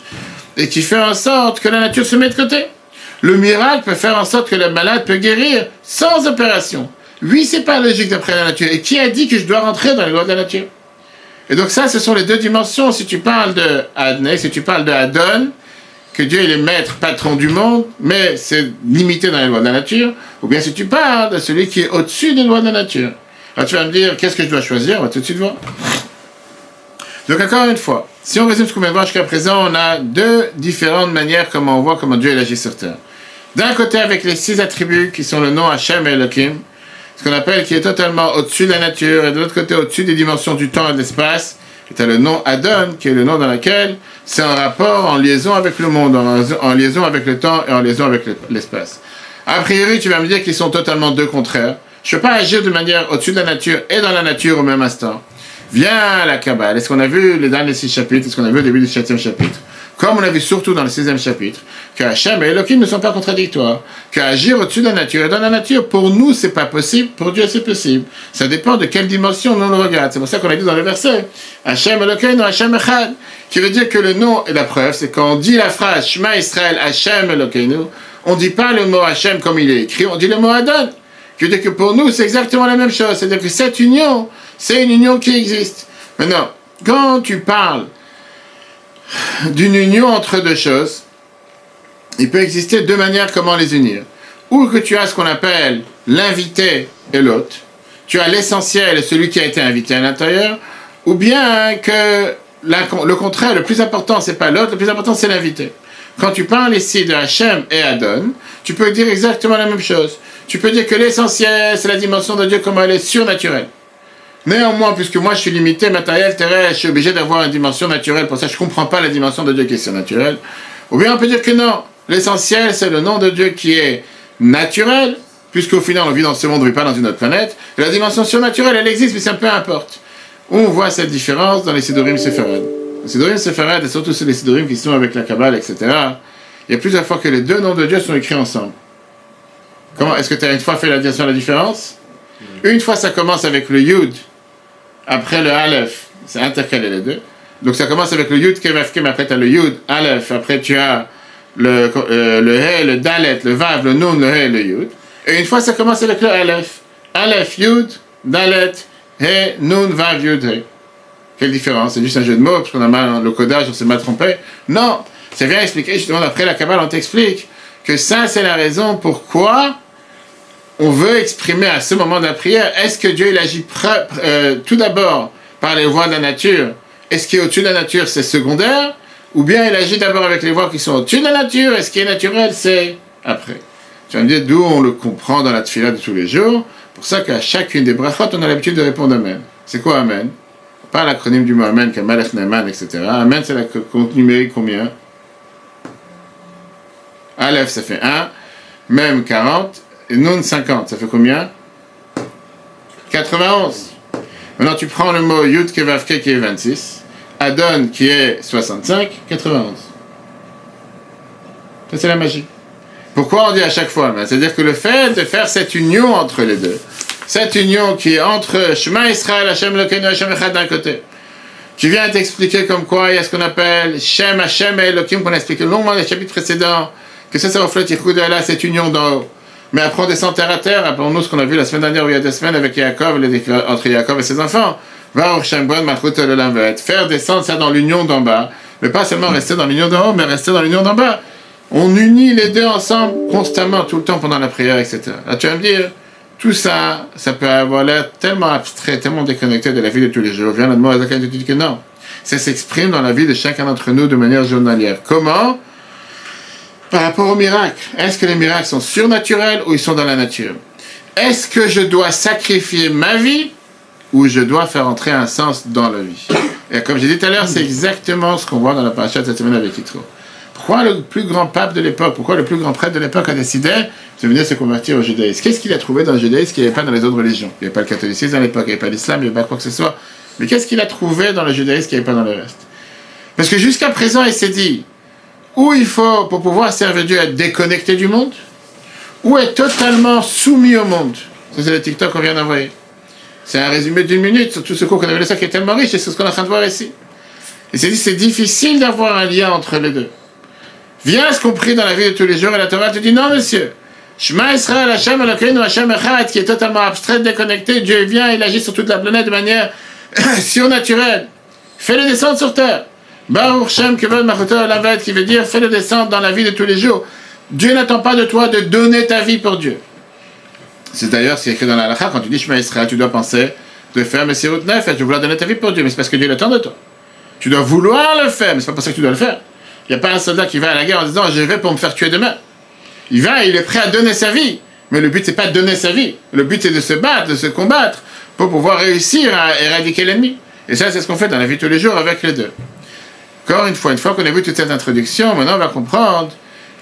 et qui fait en sorte que la nature se met de côté. Le miracle peut faire en sorte que le malade peut guérir sans opération. Oui, c'est pas logique d'après la nature. Et qui a dit que je dois rentrer dans les lois de la nature? Et donc ça, ce sont les deux dimensions. Si tu parles de Adonai, si tu parles de Adon, que Dieu est le maître, patron du monde, mais c'est limité dans les lois de la nature, ou bien si tu parles de celui qui est au-dessus des lois de la nature. Alors tu vas me dire, qu'est-ce que je dois choisir? On va tout de suite voir. Donc encore une fois, si on résume ce qu'on vient de voir jusqu'à présent, on a deux différentes manières comment on voit comment Dieu agit sur terre. D'un côté avec les 6 attributs qui sont le nom Hachem et Elohim, ce qu'on appelle qui est totalement au-dessus de la nature, et de l'autre côté au-dessus des dimensions du temps et de l'espace, et tu as le nom Adon, qui est le nom dans lequel c'est en rapport, en liaison avec le monde, en liaison avec le temps et en liaison avec l'espace. A priori, tu vas me dire qu'ils sont totalement deux contraires. Je ne peux pas agir de manière au-dessus de la nature et dans la nature au même instant. Vient la Kabbale, est-ce qu'on a vu les derniers 6 chapitres, est-ce qu'on a vu au début du 7e chapitre? comme on a vu surtout dans le 6e chapitre, que Hachem et Elohim ne sont pas contradictoires, qu'agir au-dessus de la nature et dans la nature, pour nous, c'est pas possible, pour Dieu, c'est possible. Ça dépend de quelle dimension nous le regarde. C'est pour ça qu'on a dit dans le verset, Hachem Elohim ou Hachem Echad, qui veut dire que le nom et la preuve, c'est quand on dit la phrase Shema Israël, Hachem Elohim, on dit pas le mot Hachem comme il est écrit, on dit le mot Adon. Qui veut dire que pour nous, c'est exactement la même chose. C'est-à-dire que cette union, c'est une union qui existe. Maintenant, quand tu parles d'une union entre deux choses, il peut exister deux manières comment les unir. Ou que tu as ce qu'on appelle l'invité et l'hôte, tu as l'essentiel, celui qui a été invité à l'intérieur, ou bien que le contraire, le plus important, c'est pas l'hôte, le plus important, c'est l'invité. Quand tu parles ici de Hachem et Adon, tu peux dire exactement la même chose. Tu peux dire que l'essentiel, c'est la dimension de Dieu comme elle est surnaturelle. Néanmoins, puisque moi je suis limité, matériel, terrestre, je suis obligé d'avoir une dimension naturelle, pour ça je ne comprends pas la dimension de Dieu qui est surnaturelle. Ou bien on peut dire que non, l'essentiel c'est le nom de Dieu qui est naturel, puisqu'au final on vit dans ce monde, on ne vit pas dans une autre planète, et la dimension surnaturelle elle existe, mais ça peu importe. On voit cette différence dans les Sidurim Sefarad. Les Sidurim Sefarad, et surtout les Sidurim qui sont avec la Kabbale, etc., il y a plusieurs fois que les deux noms de Dieu sont écrits ensemble. Comment est-ce que tu as une fois fait la différence? Une fois ça commence avec le Yud, après le Aleph, c'est intercalé les deux. Donc ça commence avec le Yud Kevavke, mais après tu as le Yud, Aleph, après tu as le He, le Dalet, le Vav, le Nun, le He, le Yud. Et une fois ça commence avec le Aleph. Aleph, Yud, Dalet, He, Nun, Vav, Yud, He. Quelle différence? C'est juste un jeu de mots, parce qu'on a mal, le codage, on s'est mal trompé. Non, ça vient expliquer, justement, après la Kabbale, on t'explique que ça c'est la raison pourquoi on veut exprimer à ce moment de la prière, est-ce que Dieu il agit tout d'abord par les voies de la nature? Est-ce qu'il est au-dessus de la nature, c'est secondaire? Ou bien il agit d'abord avec les voies qui sont au-dessus de la nature, et ce qui est naturel, c'est après. Tu vas me dire d'où on le comprend dans la tefila de tous les jours. Pour ça qu'à chacune des brachot, on a l'habitude de répondre Amen. C'est quoi Amen? Pas l'acronyme du mot Amen, comme Malach Neman, etc. Amen, c'est la compte numérique combien? Aleph, ça fait 1. Même 40. Et Nun 50, ça fait combien? 91. Maintenant tu prends le mot Yud Kevavke qui est 26, Adon qui est 65, 91. Ça c'est la magie. Pourquoi on dit à chaque fois? C'est-à-dire que le fait de faire cette union entre les deux, cette union qui est entre Shema Israël, Hachem Elokeinu, Hachem Echad d'un côté, qui vient t'expliquer comme quoi il y a ce qu'on appelle Shem, Hachem et Elohim qu'on a expliqué longuement dans les chapitres précédents, que ça reflète Yichud Elah, cette union d'en haut. Mais après on descend terre à terre, rappelons-nous ce qu'on a vu la semaine dernière, où il y a 2 semaines avec Yaakov, entre Yaakov et ses enfants. Faire descendre ça dans l'union d'en bas, mais pas seulement rester dans l'union d'en haut, mais rester dans l'union d'en bas. On unit les deux ensemble constamment, tout le temps pendant la prière, etc. Là tu vas me dire, tout ça, ça peut avoir l'air tellement abstrait, tellement déconnecté de la vie de tous les jours. Viens là-dedans, Azakan te dit que non. Ça s'exprime dans la vie de chacun d'entre nous de manière journalière. Comment? Par rapport aux miracles, est-ce que les miracles sont surnaturels ou ils sont dans la nature? Est-ce que je dois sacrifier ma vie ou je dois faire entrer un sens dans la vie? Et comme j'ai dit tout à l'heure, c'est exactement ce qu'on voit dans la paracha de cette semaine avec Yitro. Pourquoi le plus grand pape de l'époque, pourquoi le plus grand prêtre de l'époque a décidé de venir se convertir au judaïsme? Qu'est-ce qu'il a trouvé dans le judaïsme qu'il n'y avait pas dans les autres religions? Il n'y avait pas le catholicisme à l'époque, il n'y avait pas l'islam, il n'y avait pas quoi que ce soit. Mais qu'est-ce qu'il a trouvé dans le judaïsme qu'il n'y avait pas dans le reste? Parce que jusqu'à présent, il s'est dit, ou il faut, pour pouvoir servir Dieu, être déconnecté du monde, ou être totalement soumis au monde. Ça, c'est le TikTok qu'on vient d'envoyer. C'est un résumé d'1 minute sur tout ce cours qu'on avait laissé qui est tellement riche, et c'est ce qu'on est en train de voir ici. Il s'est dit, c'est difficile d'avoir un lien entre les deux. Viens ce qu'on prie dans la vie de tous les jours, et la Torah te dit, non, monsieur. Shema Israël, Hachem Elokeinu, Hachem Echad, qui est totalement abstrait, déconnecté, Dieu vient, il agit sur toute la planète de manière surnaturelle. Fais-le descendre sur terre. Baruch Shem Kevod Machoto Alavet, qui veut dire fais-le descendre dans la vie de tous les jours. Dieu n'attend pas de toi de donner ta vie pour Dieu. C'est d'ailleurs ce qui est écrit dans la halakha, quand tu dis Shema Israël, tu dois penser de faire Messirut Nefesh, tu dois vouloir donner ta vie pour Dieu, mais c'est parce que Dieu l'attend de toi. Tu dois vouloir le faire, mais c'est pas pour ça que tu dois le faire. Il n'y a pas un soldat qui va à la guerre en disant je vais pour me faire tuer demain. Il va, il est prêt à donner sa vie, mais le but c'est pas de donner sa vie, le but c'est de se battre, de se combattre, pour pouvoir réussir à éradiquer l'ennemi. Et ça c'est ce qu'on fait dans la vie de tous les jours avec les deux. Encore une fois qu'on a vu toute cette introduction, maintenant on va comprendre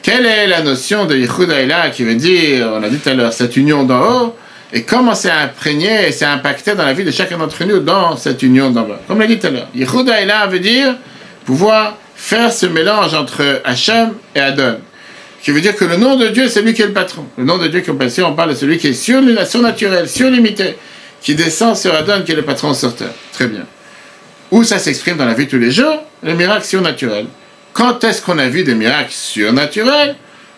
quelle est la notion de Yichud Elah qui veut dire, on a dit tout à l'heure, cette union d'en haut, et comment c'est imprégné et c'est impacté dans la vie de chacun d'entre nous dans cette union d'en bas. Comme on l'a dit tout à l'heure, Yichud Elah veut dire pouvoir faire ce mélange entre Hachem et Adon. Qui veut dire que le nom de Dieu, c'est lui qui est le patron. Le nom de Dieu, comme on parle de celui qui est surnaturel, surlimité, qui descend sur Adon, qui est le patron sur terre. Très bien. Où ça s'exprime dans la vie de tous les jours? Les miracles surnaturels. Quand est-ce qu'on a vu des miracles surnaturels?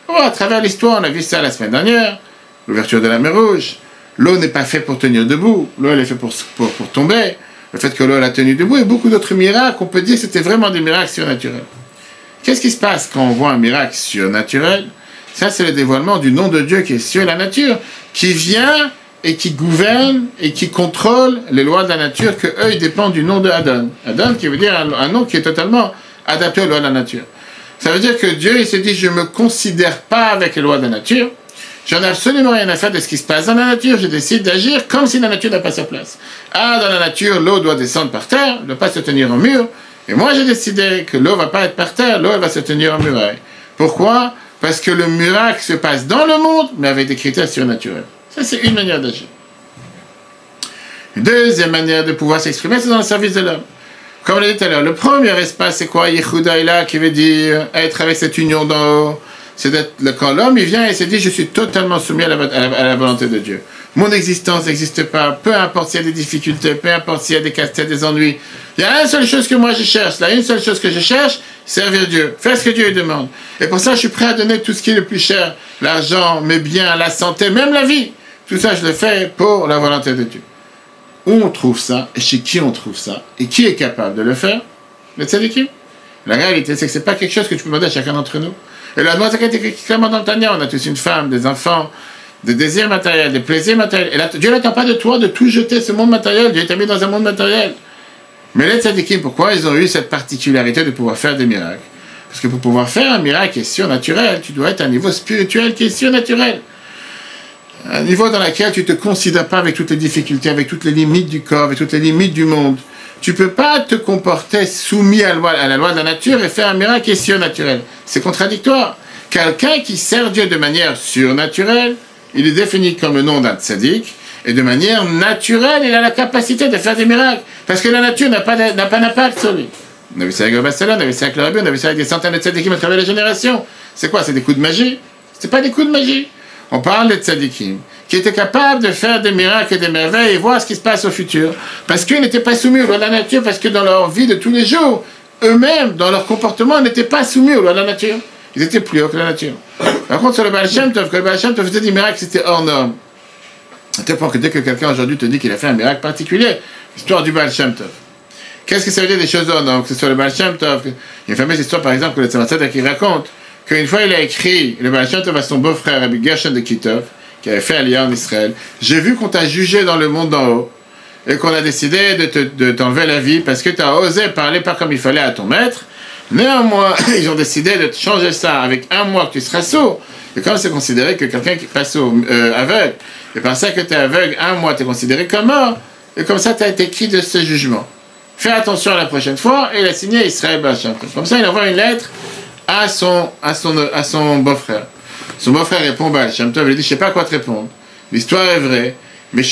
Oh, à travers l'histoire, on a vu ça la semaine dernière. L'ouverture de la mer Rouge. L'eau n'est pas faite pour tenir debout. L'eau, elle est faite pour tomber. Le fait que l'eau l'a tenu debout et beaucoup d'autres miracles, on peut dire que c'était vraiment des miracles surnaturels. Qu'est-ce qui se passe quand on voit un miracle surnaturel? Ça, c'est le dévoilement du nom de Dieu qui est sur la nature, qui vient et qui gouverne et qui contrôle les lois de la nature, que eux, ils dépendent du nom de Adon. Adon, qui veut dire un nom qui est totalement adapté aux lois de la nature. Ça veut dire que Dieu, il se dit, je ne me considère pas avec les lois de la nature, j'en ai absolument rien à faire de ce qui se passe dans la nature, je décide d'agir comme si la nature n'a pas sa place. Ah, dans la nature, l'eau doit descendre par terre, ne pas se tenir en mur, et moi j'ai décidé que l'eau ne va pas être par terre, l'eau elle va se tenir en muraille. Pourquoi? Parce que le miracle se passe dans le monde, mais avec des critères surnaturels. Ça, c'est une manière d'agir. Une deuxième manière de pouvoir s'exprimer, c'est dans le service de l'homme. Comme on l'a dit tout à l'heure, le premier espace, c'est quoi? Yehudaïla, qui veut dire être avec cette union d'en haut. C'est quand l'homme, il vient et se dit, je suis totalement soumis à la volonté de Dieu. Mon existence n'existe pas, peu importe s'il y a des difficultés, peu importe s'il y a des casse-têtes, des ennuis. Il y a une seule chose que moi je cherche, là, une seule chose que je cherche, servir Dieu, faire ce que Dieu lui demande. Et pour ça, je suis prêt à donner tout ce qui est le plus cher, l'argent, mes biens, la santé, même la vie. Tout ça, je le fais pour la volonté de Dieu. Où on trouve ça, et chez qui on trouve ça, et qui est capable de le faire? Le tzadikim. La réalité, c'est que c'est pas quelque chose que tu peux demander à chacun d'entre nous. Et la demande, c'est clairement dans le Tanya, on a tous une femme, des enfants, des désirs matériels, des plaisirs matériels. Et là, Dieu n'attend pas de toi de tout jeter ce monde matériel. Dieu t'a mis dans un monde matériel. Mais les tzadikim, pourquoi ils ont eu cette particularité de pouvoir faire des miracles? Parce que pour pouvoir faire un miracle qui est surnaturel, tu dois être à un niveau spirituel qui est surnaturel. Un niveau dans lequel tu ne te considères pas avec toutes les difficultés, avec toutes les limites du corps, avec toutes les limites du monde. Tu ne peux pas te comporter soumis à la loi de la nature et faire un miracle qui est surnaturel. C'est contradictoire. Quelqu'un qui sert Dieu de manière surnaturelle, il est défini comme le nom d'un tzaddik, et de manière naturelle, il a la capacité de faire des miracles. Parce que la nature n'a pas d'impact sur lui. On a vu ça avec le Bassalan, on a vu ça avec le Rabbi, on a vu ça avec des centaines de tzaddikim à travers les générations. C'est quoi? C'est des coups de magie? C'est pas des coups de magie. On parle de tzaddikim qui étaient capables de faire des miracles et des merveilles et voir ce qui se passe au futur. Parce qu'ils n'étaient pas soumis aux lois de la nature, parce que dans leur vie de tous les jours, eux-mêmes, dans leur comportement, n'étaient pas soumis aux lois de la nature. Ils étaient plus hauts que la nature. Par contre, sur le Baal Shem Tov, quand le Baal Shem Tov faisait des miracles, c'était hors norme. À tel point que dès que quelqu'un aujourd'hui te dit qu'il a fait un miracle particulier, l'histoire du Baal Shem Tov. Qu'est-ce que ça veut dire des choses hors normes? Que ce soit le Baal Shem Tov. Il y a une fameuse histoire, par exemple, que le Tzemach Tzedek qui raconte qu'une fois il a écrit le Baal Shem Tov à son beau-frère, Rabbi Gershon de Kitov, qui avait fait Aliyah en Israël. J'ai vu qu'on t'a jugé dans le monde d'en haut et qu'on a décidé de t'enlever la vie parce que tu as osé parler pas comme il fallait à ton maître. Néanmoins, ils ont décidé de te changer ça avec un mois que tu seras sourd. Et comme c'est considéré que quelqu'un qui passe aveugle, et par ça que tu es aveugle, un mois, tu es considéré comme mort, et comme ça, tu as été écrit de ce jugement. Fais attention la prochaine fois, et il a signé Israël Baal Shem Tov. Comme ça, il envoie une lettre à son beau-frère. Son beau-frère répond Baal Shem Tov, il dit, je sais pas quoi te répondre. L'histoire est vraie, mais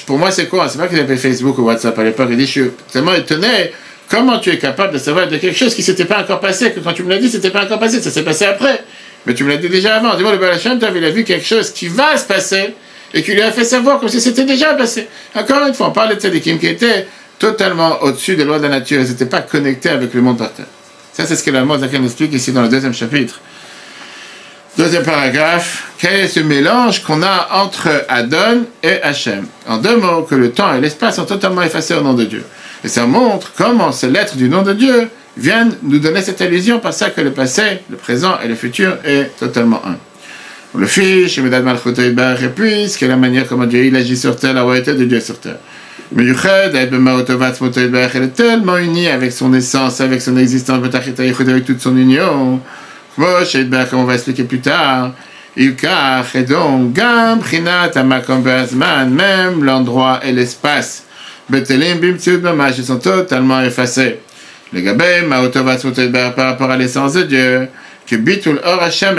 pour moi, c'est quoi? C'est pas qu'il avait Facebook ou WhatsApp à l'époque. Il dit, je suis tellement étonné. Comment tu es capable de savoir de quelque chose qui ne s'était pas encore passé, que quand tu me l'as dit, c'était pas encore passé, ça s'est passé après. Mais tu me l'as dit déjà avant. Dis-moi, le Baal Shem Tov, il a vu quelque chose qui va se passer et qui lui a fait savoir comme si c'était déjà passé. Encore une fois, on parle de tzadikim qui étaient totalement au-dessus des lois de la nature. Ils n'étaient pas connectés avec le monde par terre. Ça, c'est ce que la Moshe nous explique ici dans le deuxième chapitre. Deuxième paragraphe. Quel est ce mélange qu'on a entre Adon et Hachem? En deux mots, que le temps et l'espace sont totalement effacés au nom de Dieu. Et ça montre comment ces lettres du nom de Dieu viennent nous donner cette allusion par ça que le passé, le présent et le futur est totalement un. On le fiche, et puisque la manière comment Dieu il agit sur terre, la royauté de Dieu sur terre. Mais elle est tellement unie avec son essence, avec son existence, avec toute son union. Comme on va expliquer plus tard. Et donc, même l'endroit et l'espace. Ils sont totalement effacés. Les gabé, par rapport à l'essence de Dieu, que bitul or Hashem,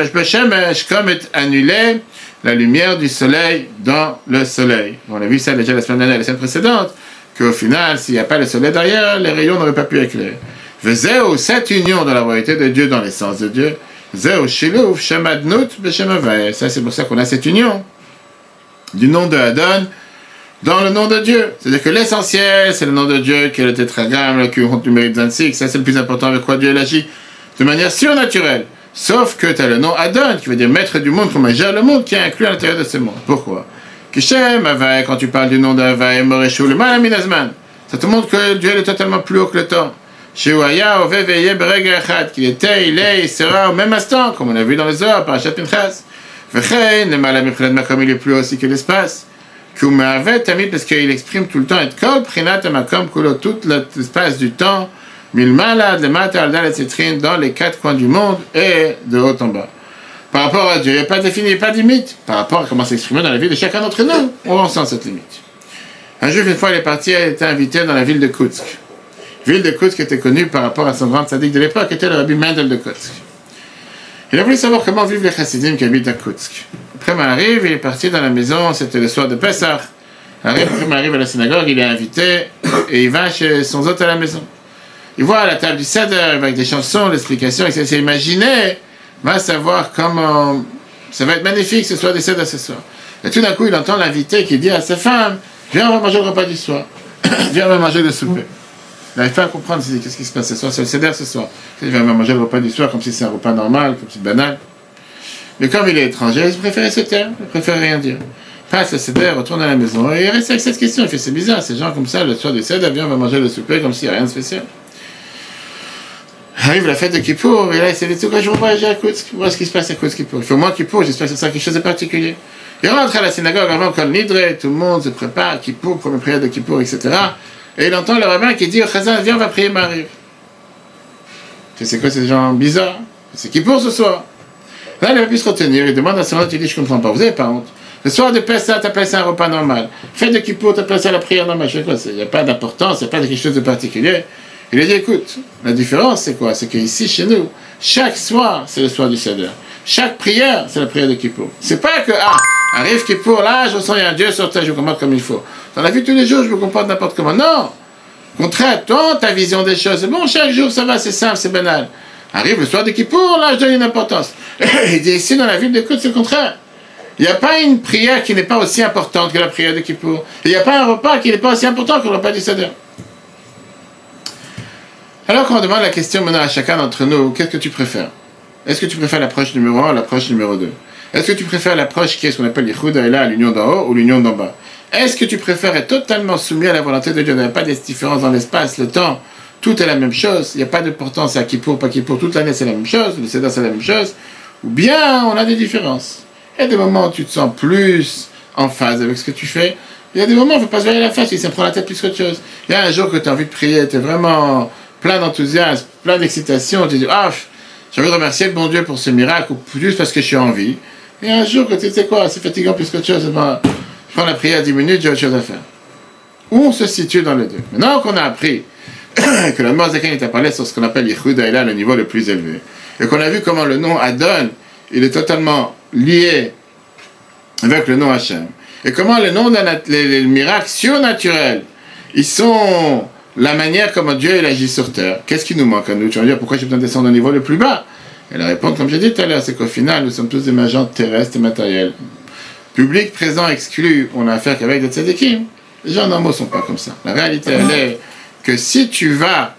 comme est annulé la lumière du soleil dans le soleil. On a vu ça déjà la semaine dernière, la semaine précédente, qu'au final, s'il n'y a pas le soleil derrière, les rayons n'auraient pas pu éclairer. Vezeu, cette union de la royauté de Dieu dans l'essence de Dieu, Zeu Shilouf, Shemadnut, Beshemaveh. Ça, c'est pour ça qu'on a cette union du nom de Adon dans le nom de Dieu. C'est-à-dire que l'essentiel, c'est le nom de Dieu, qui est le tétragramme, le compte numérique 26. Ça, c'est le plus important avec quoi Dieu agit de manière surnaturelle. Sauf que tu as le nom Adon, qui veut dire maître du monde, comment il gère le monde, qui est inclus à l'intérieur de ce monde. Pourquoi? Kishem, Avay, quand tu parles du nom d'Avay, Moreshou, le Malaminazman, ça te montre que Dieu est totalement plus haut que le temps. Shewaya, Oveveye, Berega Echad, qu'il était, il est, il sera au même instant, comme on a vu dans les Zohar, par Parashat Pinchas. Vechein, le Malamichlad Makom, il est plus haut aussi que l'espace. Kumavet, Tamid, parce qu'il exprime tout le temps, et Kol, Prinat, Makom, Kulo, tout l'espace du temps, Milmalad, le Matardal, etc., dans les quatre coins du monde et de haut en bas. Par rapport à Dieu, il n'y a pas de défini, il n'y a pas de limite. Par rapport à comment s'exprimer dans la vie de chacun d'entre nous, on sent cette limite. Un juif, une fois, il est parti, il a été invité dans la ville de Koutsk. Ville de Koutsk était connue par rapport à son grand sadique de l'époque, qui était le Rabbi Mendel de Koutsk. Il a voulu savoir comment vivent les chassidim qui habitent à Koutsk. Après, il arrive, il est parti dans la maison, c'était le soir de Pessah. Après, il arrive à la synagogue, il est invité, et il va chez son hôte à la maison. Il voit à la table du Seder, avec des chansons, l'explication, il s'est imaginé, va savoir comment ça va être magnifique ce soir des Seder ce soir. Et tout d'un coup, il entend l'invité qui dit à sa femme, viens, on va manger le repas du soir. Viens, on va manger le souper. Il n'arrive pas à comprendre, il dit, qu'est-ce qui se passe ce soir, c'est le Seder ce soir. Il va manger le repas du soir comme si c'est un repas normal, comme si c'est banal. Mais comme il est étranger, il préfère se taire, il préfère rien dire. Passe le Seder, retourne à la maison, et il reste avec cette question. Il fait, c'est bizarre, ces gens comme ça, le soir du Seder, viens, on va manger le souper comme s'il n'y a rien de spécial. Arrive la fête de Kippour, et là, il s'est dit, je vais voyager à Koutsk, voir ce qui se passe à Koutsk Kippour. Il fait moins Kippour, j'espère que c'est ça quelque chose de particulier. Il rentre à la synagogue avant qu'on nidre, tout le monde se prépare, Kippour, première prière de Kippour, etc. Et il entend le rabbin qui dit au Chazan, viens, on va prier Maariv. C'est quoi ces gens bizarres? C'est Kippour ce soir. Là, il n'a pas pu se retenir, il demande à son hôte, il dit, je comprends pas, vous n'avez pas honte. Le soir de Pessah, tu appelles ça un repas normal. Fête de Kippour, tu appelles ça la prière normale. Je sais quoi, il n'y a pas d'importance, il n'y a pas quelque chose de particulier. Il a dit, écoute, la différence c'est quoi? C'est qu'ici, chez nous, chaque soir, c'est le soir du Seder. Chaque prière, c'est la prière de Kippour. C'est pas que, arrive Kippour, là, je sens qu'il y a un Dieu sur terre, je me comporte comme il faut. Dans la vie de tous les jours, je me comporte n'importe comment. Non! Au contraire, toi, ta vision des choses, c'est bon, chaque jour, ça va, c'est simple, c'est banal. Arrive le soir de Kippour, là, je donne une importance. Il dit, ici, dans la ville de Koutsk, c'est le contraire. Il n'y a pas une prière qui n'est pas aussi importante que la prière de Kippour. Il n'y a pas un repas qui n'est pas aussi important que le repas du Seder. Alors qu'on demande la question maintenant à chacun d'entre nous, qu'est-ce que tu préfères? Est-ce que tu préfères l'approche numéro 1 ou l'approche numéro 2? Est-ce que tu préfères l'approche qui est ce qu'on appelle l'Ichud Haïla, l'union d'en haut ou l'union d'en bas? Est-ce que tu préfères être totalement soumis à la volonté de Dieu? Il n'y a pas de différence dans l'espace, le temps, tout est la même chose, il n'y a pas d'importance à Kippour, pas Kippour, toute l'année c'est la même chose, le Seder c'est la même chose, ou bien on a des différences. Il y a des moments où tu te sens plus en phase avec ce que tu fais, il y a des moments où il ne faut pas se voir la face, il s'en prend la tête plus qu'autre chose. Il y a un jour que tu as envie de prier, tu es vraiment plein d'enthousiasme, plein d'excitation, tu dis, j'ai envie de remercier le bon Dieu pour ce miracle, ou plus parce que je suis en vie. Et un jour que tu sais quoi, c'est fatigant plus qu'autre chose, je prends la prière à 10 minutes, j'ai autre chose à faire. Où on se situe dans les deux? Maintenant qu'on a appris que le Mozaken t'a parlé sur ce qu'on appelle l'Ichud Haïla, le niveau le plus élevé, et qu'on a vu comment le nom Adon, il est totalement lié avec le nom Hachem, et comment le nom les miracles surnaturels, ils sont la manière comment Dieu il agit sur terre. Qu'est-ce qui nous manque à nous? Tu vas dire, pourquoi j'ai besoin de descendre au niveau le plus bas? Et la réponse, comme j'ai dit tout à l'heure, c'est qu'au final, nous sommes tous des agents terrestres et matériels. Public, présent, exclu, on a affaire qu'avec des tzadikim. Les gens normaux ne sont pas comme ça. La réalité, elle est que si tu vas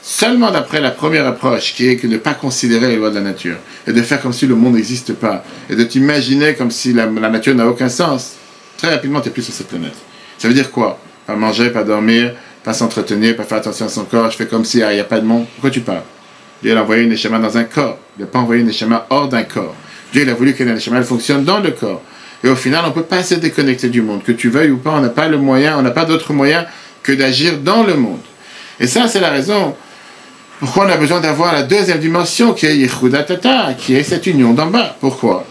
seulement d'après la première approche, qui est que de ne pas considérer les lois de la nature, et de faire comme si le monde n'existe pas, et de t'imaginer comme si la nature n'a aucun sens, très rapidement, tu n'es plus sur cette planète. Ça veut dire quoi? Pas manger, pas dormir, pas s'entretenir, pas faire attention à son corps, je fais comme si il n'y a pas de monde. Pourquoi tu parles? Dieu il a envoyé une neshama dans un corps, il n'a pas envoyé une neshama hors d'un corps. Dieu il a voulu que la neshama elle fonctionne dans le corps. Et au final, on ne peut pas se déconnecter du monde. Que tu veuilles ou pas, on n'a pas le moyen, on n'a pas d'autre moyen que d'agir dans le monde. Et ça, c'est la raison pourquoi on a besoin d'avoir la deuxième dimension qui est Yichud HaTata, qui est cette union d'en bas. Pourquoi?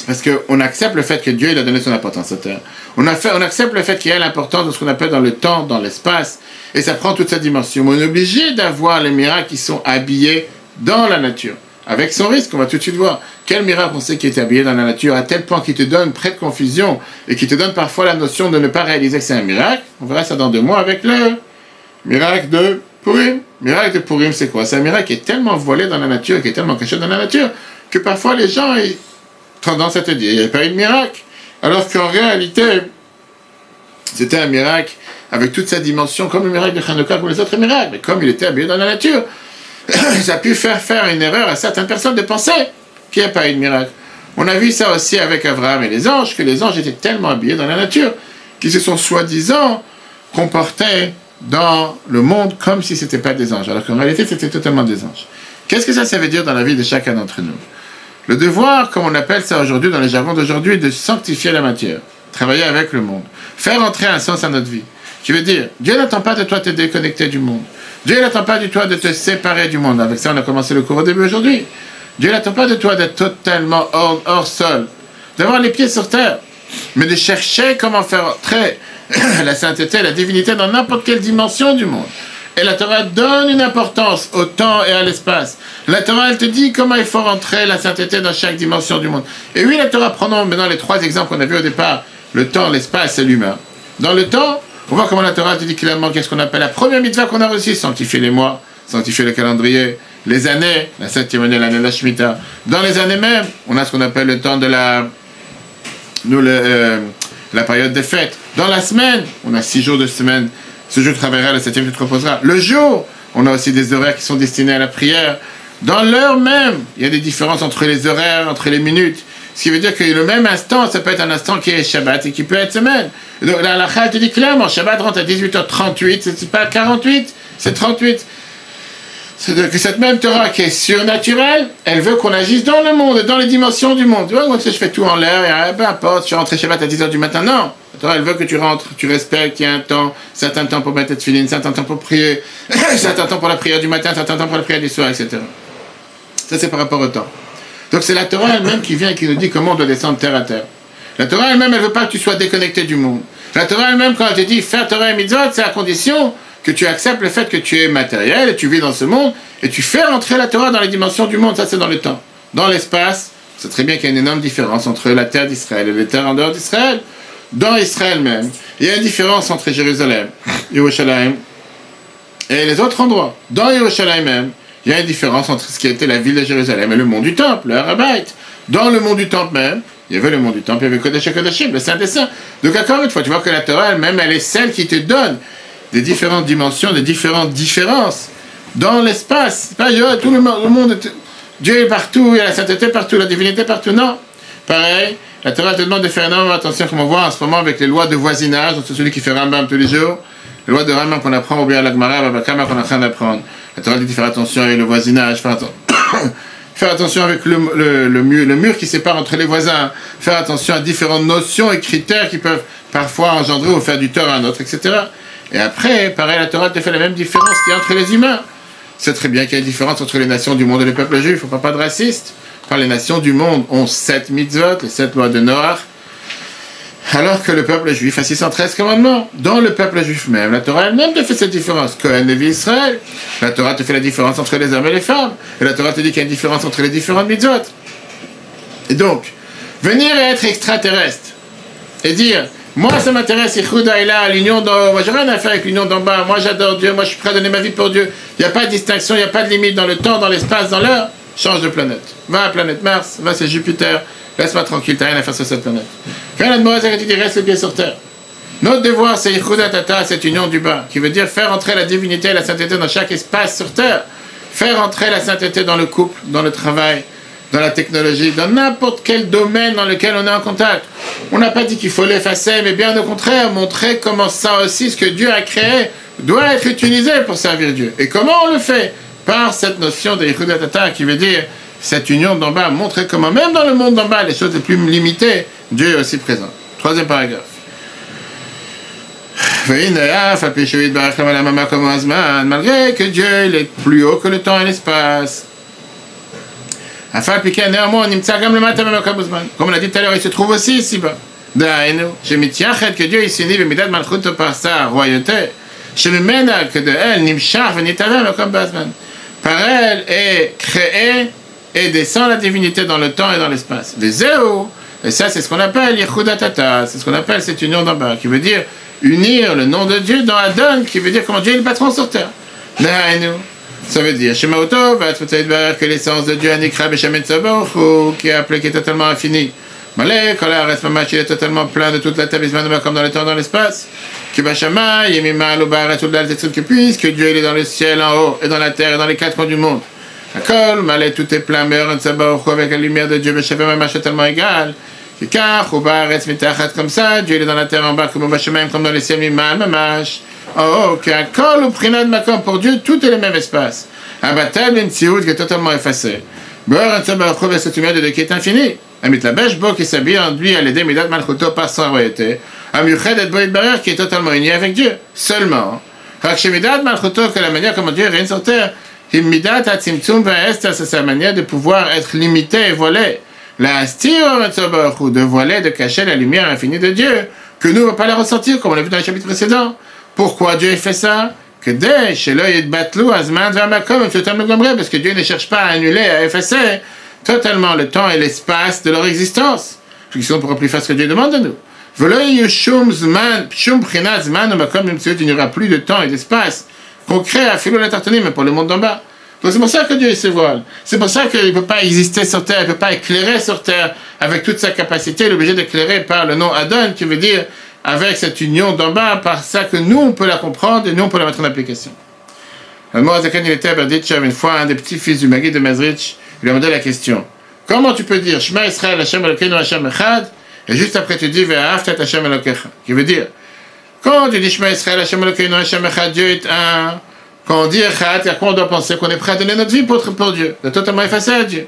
Parce qu'on accepte le fait que Dieu il a donné son importance à terre. On accepte le fait qu'il y a l'importance de ce qu'on appelle dans le temps, dans l'espace, et ça prend toute sa dimension. Mais on est obligé d'avoir les miracles qui sont habillés dans la nature. Avec son risque, on va tout de suite voir quel miracle on sait qui est habillé dans la nature, à tel point qu'il te donne près de confusion, et qui te donne parfois la notion de ne pas réaliser que c'est un miracle. On verra ça dans 2 mois avec le miracle de Purim. miracle de Purim, c'est quoi? C'est un miracle qui est tellement voilé dans la nature, qui est tellement caché dans la nature, que parfois les gens ont tendance à te dire, il n'y a pas eu de miracle. Alors qu'en réalité, c'était un miracle avec toute sa dimension, comme le miracle de Hanouka, comme les autres miracles. Mais comme il était habillé dans la nature, ça a pu faire une erreur à certaines personnes de penser qu'il n'y a pas eu de miracle. On a vu ça aussi avec Abraham et les anges, que les anges étaient tellement habillés dans la nature, qu'ils se sont soi-disant comportés dans le monde comme si ce n'était pas des anges, alors qu'en réalité c'était totalement des anges. Qu'est-ce que ça veut dire dans la vie de chacun d'entre nous? Le devoir, comme on appelle ça aujourd'hui dans les jargons d'aujourd'hui, de sanctifier la matière, travailler avec le monde, faire entrer un sens à notre vie. Qui veut dire, Dieu n'attend pas de toi de te déconnecter du monde. Dieu n'attend pas de toi de te séparer du monde. Avec ça, on a commencé le cours au début aujourd'hui. Dieu n'attend pas de toi d'être totalement hors sol, d'avoir les pieds sur terre, mais de chercher comment faire entrer la sainteté, la divinité dans n'importe quelle dimension du monde. Et la Torah donne une importance au temps et à l'espace. La Torah, elle te dit comment il faut rentrer la sainteté dans chaque dimension du monde. Et oui, la Torah, prenons maintenant les trois exemples qu'on a vus au départ, le temps, l'espace et l'humain. Dans le temps, on voit comment la Torah te dit clairement qu'est-ce qu'on appelle la première mitzvah qu'on a reçue, sanctifier les mois, sanctifier le calendrier, les années, la 7e année, l'année de la Shemitah. Dans les années même, on a ce qu'on appelle le temps de la période des fêtes. Dans la semaine, on a 6 jours de semaine. Ce jour tu travailleras, le 7e tu te reposeras. Le jour, on a aussi des horaires qui sont destinés à la prière. Dans l'heure même, il y a des différences entre les horaires, entre les minutes. Ce qui veut dire que le même instant, ça peut être un instant qui est Shabbat et qui peut être semaine. Donc la halakha te dit clairement, Shabbat rentre à 18h38, c'est pas 48, c'est 38. C'est-à-dire que cette même Torah qui est surnaturelle, elle veut qu'on agisse dans le monde, dans les dimensions du monde. Tu vois, moi, je fais tout en l'air, peu importe, je suis rentré Shabbat à 10h du matin. Non, la Torah, elle veut que tu rentres, tu respectes, qu'il y a un temps, certain temps pour mettre tes tefilines, certain temps pour prier, certain temps pour la prière du matin, certain temps pour la prière du soir, etc. Ça, c'est par rapport au temps. Donc c'est la Torah elle-même qui vient et qui nous dit comment on doit descendre terre à terre. La Torah elle-même, elle ne veut pas que tu sois déconnecté du monde. La Torah elle-même, quand elle te dit faire Torah et mitzvot, c'est à condition que tu acceptes le fait que tu es matériel et tu vis dans ce monde et tu fais rentrer la Torah dans les dimensions du monde. Ça, c'est dans le temps. Dans l'espace, c'est très bien qu'il y a une énorme différence entre la terre d'Israël et les terres en dehors d'Israël. Dans Israël même, il y a une différence entre Jérusalem, Yerushalayim et les autres endroits. Dans Yerushalayim même, il y a une différence entre ce qui était la ville de Jérusalem et le mont du Temple, le Harabait. Dans le mont du Temple même, il y avait le mont du Temple, il y avait Kodesh HaKodashim, le Saint des Saints. Donc encore une fois, tu vois que la Torah elle-même, elle est celle qui te donne des différentes dimensions, des différentes différences dans l'espace. C'est pas tout le monde, Dieu est partout, il y a la sainteté partout, la divinité partout. Non. Pareil, la Torah te demande de faire énormément attention, comme on voit en ce moment avec les lois de voisinage, c'est celui qui fait Rambam tous les jours, les lois de Rambam qu'on apprend ou bien à l'Agmara, à Babakama qu'on est en train d'apprendre. La Torah dit de faire attention avec le voisinage, faire attention avec le mur qui sépare entre les voisins, faire attention à différentes notions et critères qui peuvent parfois engendrer ou faire du tort à un autre, etc. Et après, pareil, la Torah te fait la même différence qu'il y a entre les humains. C'est très bien qu'il y a une différence entre les nations du monde et les peuples juifs, il ne faut pas de racistes. Par les nations du monde ont 7 mitzvot, les 7 lois de Noach, alors que le peuple juif a 613 commandements. Dans le peuple juif même, la Torah elle-même te fait cette différence. Cohen, Lévi, Israël. La Torah te fait la différence entre les hommes et les femmes. Et la Torah te dit qu'il y a une différence entre les différentes mitzvot. Et donc, venir et être extraterrestre et dire, moi ça m'intéresse, l'union d'en... Moi j'ai rien à faire avec l'union d'en bas. Moi j'adore Dieu, moi je suis prêt à donner ma vie pour Dieu. Il n'y a pas de distinction, il n'y a pas de limite dans le temps, dans l'espace, dans l'heure. Change de planète. Va à la planète Mars, va c'est Jupiter. Laisse-moi tranquille, t'as rien à faire sur cette planète. Quand la Moïse a dit, reste les pieds sur terre. Notre devoir, c'est Yichuda Tata, cette union du bas, qui veut dire faire entrer la divinité et la sainteté dans chaque espace sur terre. Faire entrer la sainteté dans le couple, dans le travail, dans la technologie, dans n'importe quel domaine dans lequel on est en contact. On n'a pas dit qu'il faut l'effacer, mais bien au contraire, montrer comment ça aussi, ce que Dieu a créé, doit être utilisé pour servir Dieu. Et comment on le fait? Par cette notion de Yichuda Tata, qui veut dire cette union d'en bas, montrer comment, même dans le monde d'en bas, les choses les plus limitées, Dieu est aussi présent. 3e paragraphe. Malgré que Dieu il est plus haut que le temps et l'espace. Néanmoins, comme on l'a dit tout à l'heure, il se trouve aussi ici-bas. Que Dieu il s'unit par sa royauté. Que de elle, par elle est créé et descend la divinité dans le temps et dans l'espace. Les Zéo, et ça c'est ce qu'on appelle Yichuda Tata, c'est ce qu'on appelle cette union d'en bas, qui veut dire unir le nom de Dieu dans Adon, qui veut dire comment Dieu est le patron sur terre. Ça veut dire, Shema Otov, que l'essence de Dieu, Anikra Beshamen Tzaboch, qui est appelé, qui est totalement infini. Malé, Kola, Resmamach, il est totalement plein de toute la tabisman, comme dans le temps, dans l'espace. Kibashama, Yemima, Lobar, et tout le que puisque Dieu il est dans le ciel, en haut, et dans la terre, et dans les quatre coins du monde. Akol, Malé, tout est plein, mais en Tzaboch, avec la lumière de Dieu, Beshaven, Mamash, totalement égal. Car, Obar, Resmitachat, comme ça, Dieu il est dans la terre, en bas, comme dans les ciels, Mima, Mamash. Oh, Akol, ou Prinad, Makom, pour Dieu, tout est le même espace. Abatal, une Sioud, qui est totalement effacé. Beur, en Tzaboch, cette lumière de Dieu qui est infinie. Amit la bêche, Bo, qui s'habille en lui à l'aider, Midat Malchuto, par sa royauté. Amuched et Boïd Barrière, qui est totalement uni avec Dieu. Seulement, Rakshemidat Malchuto, que la manière comment Dieu règne sur terre, Himidat Atzimtzum Vaester, c'est sa manière de pouvoir être limité et voilé. La Astir, ou de voiler, de cacher la lumière infinie de Dieu, que nous ne va pas la ressentir, comme on l'a vu dans le chapitre précédent. Pourquoi Dieu fait ça? Que dès, chez l'œil de Batlou, Azman, Vamakom, parce que Dieu ne cherche pas à annuler, à effacer totalement le temps et l'espace de leur existence. Qui sont pour plus faire ce que Dieu demande de nous. Il n'y aura plus de temps et d'espace concret à filer la tartanie, mais pour le monde d'en bas. Donc c'est pour ça que Dieu se voile. C'est pour ça qu'il ne peut pas exister sur terre, il ne peut pas éclairer sur terre avec toute sa capacité. Il est obligé d'éclairer par le nom Adon, qui veut dire avec cette union d'en bas, par ça que nous on peut la comprendre et nous on peut la mettre en application. Le Morazakan il était à Berditch, une fois un des petits-fils du Maguide de Mezrich. Il lui a demandé la question. Comment tu peux dire Shema Israël Hashem Elokeinu Hashem Echad et juste après tu dis Ve'ahavta Hashem Elokecha, qui veut dire quand tu dis Shema Israël Hashem Elokeinu Hashem Echad, Dieu est un. Quand on dit Echad, à quoi on doit penser qu'on est prêt à donner notre vie pour Dieu, de totalement effacer à Dieu.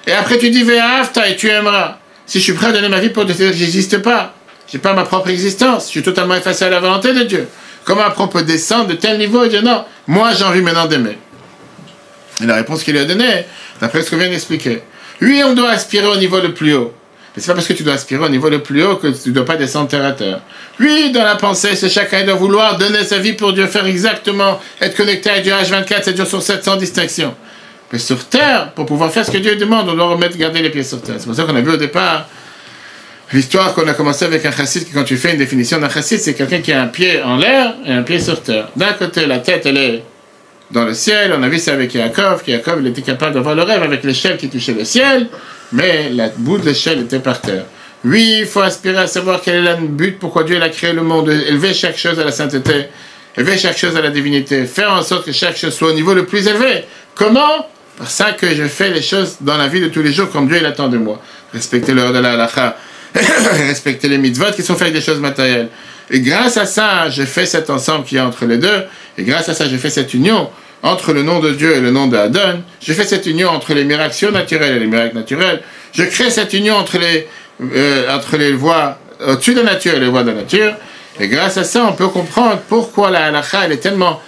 Et après tu dis Ve'ahavta et tu aimeras. Si je suis prêt à donner ma vie pour Dieu, c'est-à-dire que j'existe pas. J'ai pas ma propre existence. Je suis totalement effacé à la volonté de Dieu. Comment après on peut descendre de tel niveau et dire non, moi j'ai envie maintenant d'aimer. Et la réponse qu'il lui a donnée, d'après ce qu'on vient d'expliquer. Oui, on doit aspirer au niveau le plus haut. Mais c'est pas parce que tu dois aspirer au niveau le plus haut que tu ne dois pas descendre terre à terre. Oui, dans la pensée, c'est chacun doit vouloir donner sa vie pour Dieu, faire exactement, être connecté à Dieu H24, 7 jours sur 7, sans distinction. Mais sur terre, pour pouvoir faire ce que Dieu demande, on doit garder les pieds sur terre. C'est pour ça qu'on a vu au départ l'histoire qu'on a commencé avec un chassid, qui quand tu fais une définition d'un chassid, c'est quelqu'un qui a un pied en l'air et un pied sur terre. D'un côté, la tête, elle est dans le ciel. On a vu ça avec Yaakov, qu'Yaakov, il était capable d'avoir le rêve avec l'échelle qui touchait le ciel, mais la bout de l'échelle était par terre. Oui, il faut aspirer à savoir quel est le but, pourquoi Dieu a créé le monde, élever chaque chose à la sainteté, élever chaque chose à la divinité, faire en sorte que chaque chose soit au niveau le plus élevé. Comment? Par ça que je fais les choses dans la vie de tous les jours comme Dieu il attend de moi. Respecter l'heure de la halakha, respecter les mitzvot qui sont faits avec des choses matérielles. Et grâce à ça, je fais cet ensemble qui est entre les deux. Et grâce à ça, je fais cette union entre le nom de Dieu et le nom de Adon. Je fais cette union entre les miracles naturels et les miracles naturels. Je crée cette union entre les voies au-dessus de la nature et les voies de la nature. Et grâce à ça, on peut comprendre pourquoi la halakha elle est tellement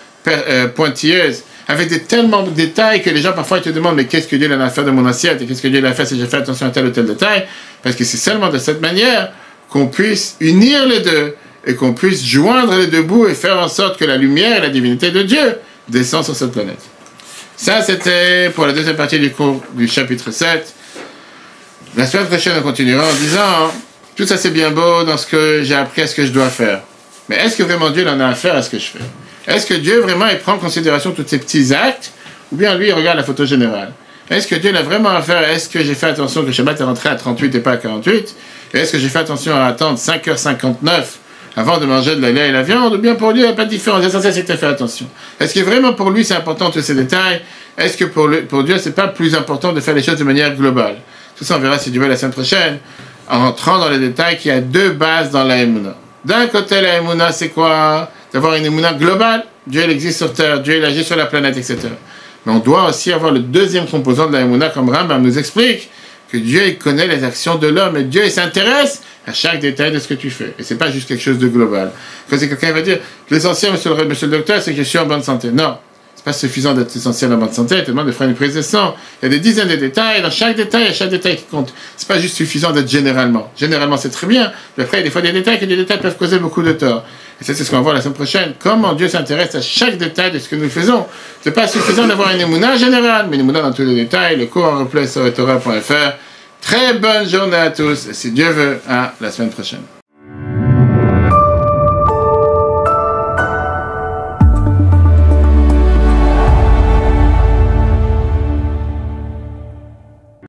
pointilleuse, avec tellement de détails que les gens parfois ils te demandent mais qu'est-ce que Dieu a à faire de mon assiette et qu'est-ce que Dieu a fait si j'ai fait attention à tel ou tel détail. Parce que c'est seulement de cette manière qu'on puisse unir les deux et qu'on puisse joindre les deux bouts et faire en sorte que la lumière et la divinité de Dieu descendent sur cette planète. Ça, c'était pour la deuxième partie du cours du chapitre 7. La semaine prochaine, on continuera en disant tout ça c'est bien beau dans ce que j'ai appris à ce que je dois faire. Mais est-ce que vraiment Dieu en a à faire à ce que je fais? Est-ce que Dieu vraiment il prend en considération tous ces petits actes ou bien lui il regarde la photo générale? Est-ce que Dieu l'a vraiment à faire? Est-ce que j'ai fait attention que Shabbat est rentré à 38 et pas à 48? Et est-ce que j'ai fait attention à attendre 5h59 avant de manger de la lait et la viande? Ou bien pour lui, il n'y a pas de différence. L'essentiel, c'est que tu as fait attention. Est-ce que vraiment pour lui, c'est important tous ces détails? Est-ce que pour Dieu, c'est pas plus important de faire les choses de manière globale? Tout ça, on verra si Dieu veut la semaine prochaine, en rentrant dans les détails qu'il y a deux bases dans la Emouna. D'un côté, la Emouna, c'est quoi? D'avoir une Emouna globale. Dieu, il existe sur Terre. Dieu, il agit sur la planète, etc. Mais on doit aussi avoir le deuxième composant de la Emouna, comme Rambam nous explique, que Dieu il connaît les actions de l'homme et Dieu il s'intéresse à chaque détail de ce que tu fais. Et c'est pas juste quelque chose de global. Quand c'est quelqu'un qui va dire l'essentiel, monsieur le docteur, c'est que je suis en bonne santé. Non, c'est pas suffisant d'être essentiel en bonne santé. Il te demande de faire une prise de sang. Il y a des dizaines de détails. Dans chaque détail, il y a chaque détail qui compte. C'est pas juste suffisant d'être généralement. Généralement, c'est très bien. Mais après, il y a des fois des détails peuvent causer beaucoup de tort. Et ça, c'est ce qu'on va voir la semaine prochaine. Comment Dieu s'intéresse à chaque détail de ce que nous faisons. C'est pas suffisant d'avoir une émouna générale, mais une émouna dans tous les détails. Le cours en replay sur etora.fr. Très bonne journée à tous. Et si Dieu veut, à la semaine prochaine.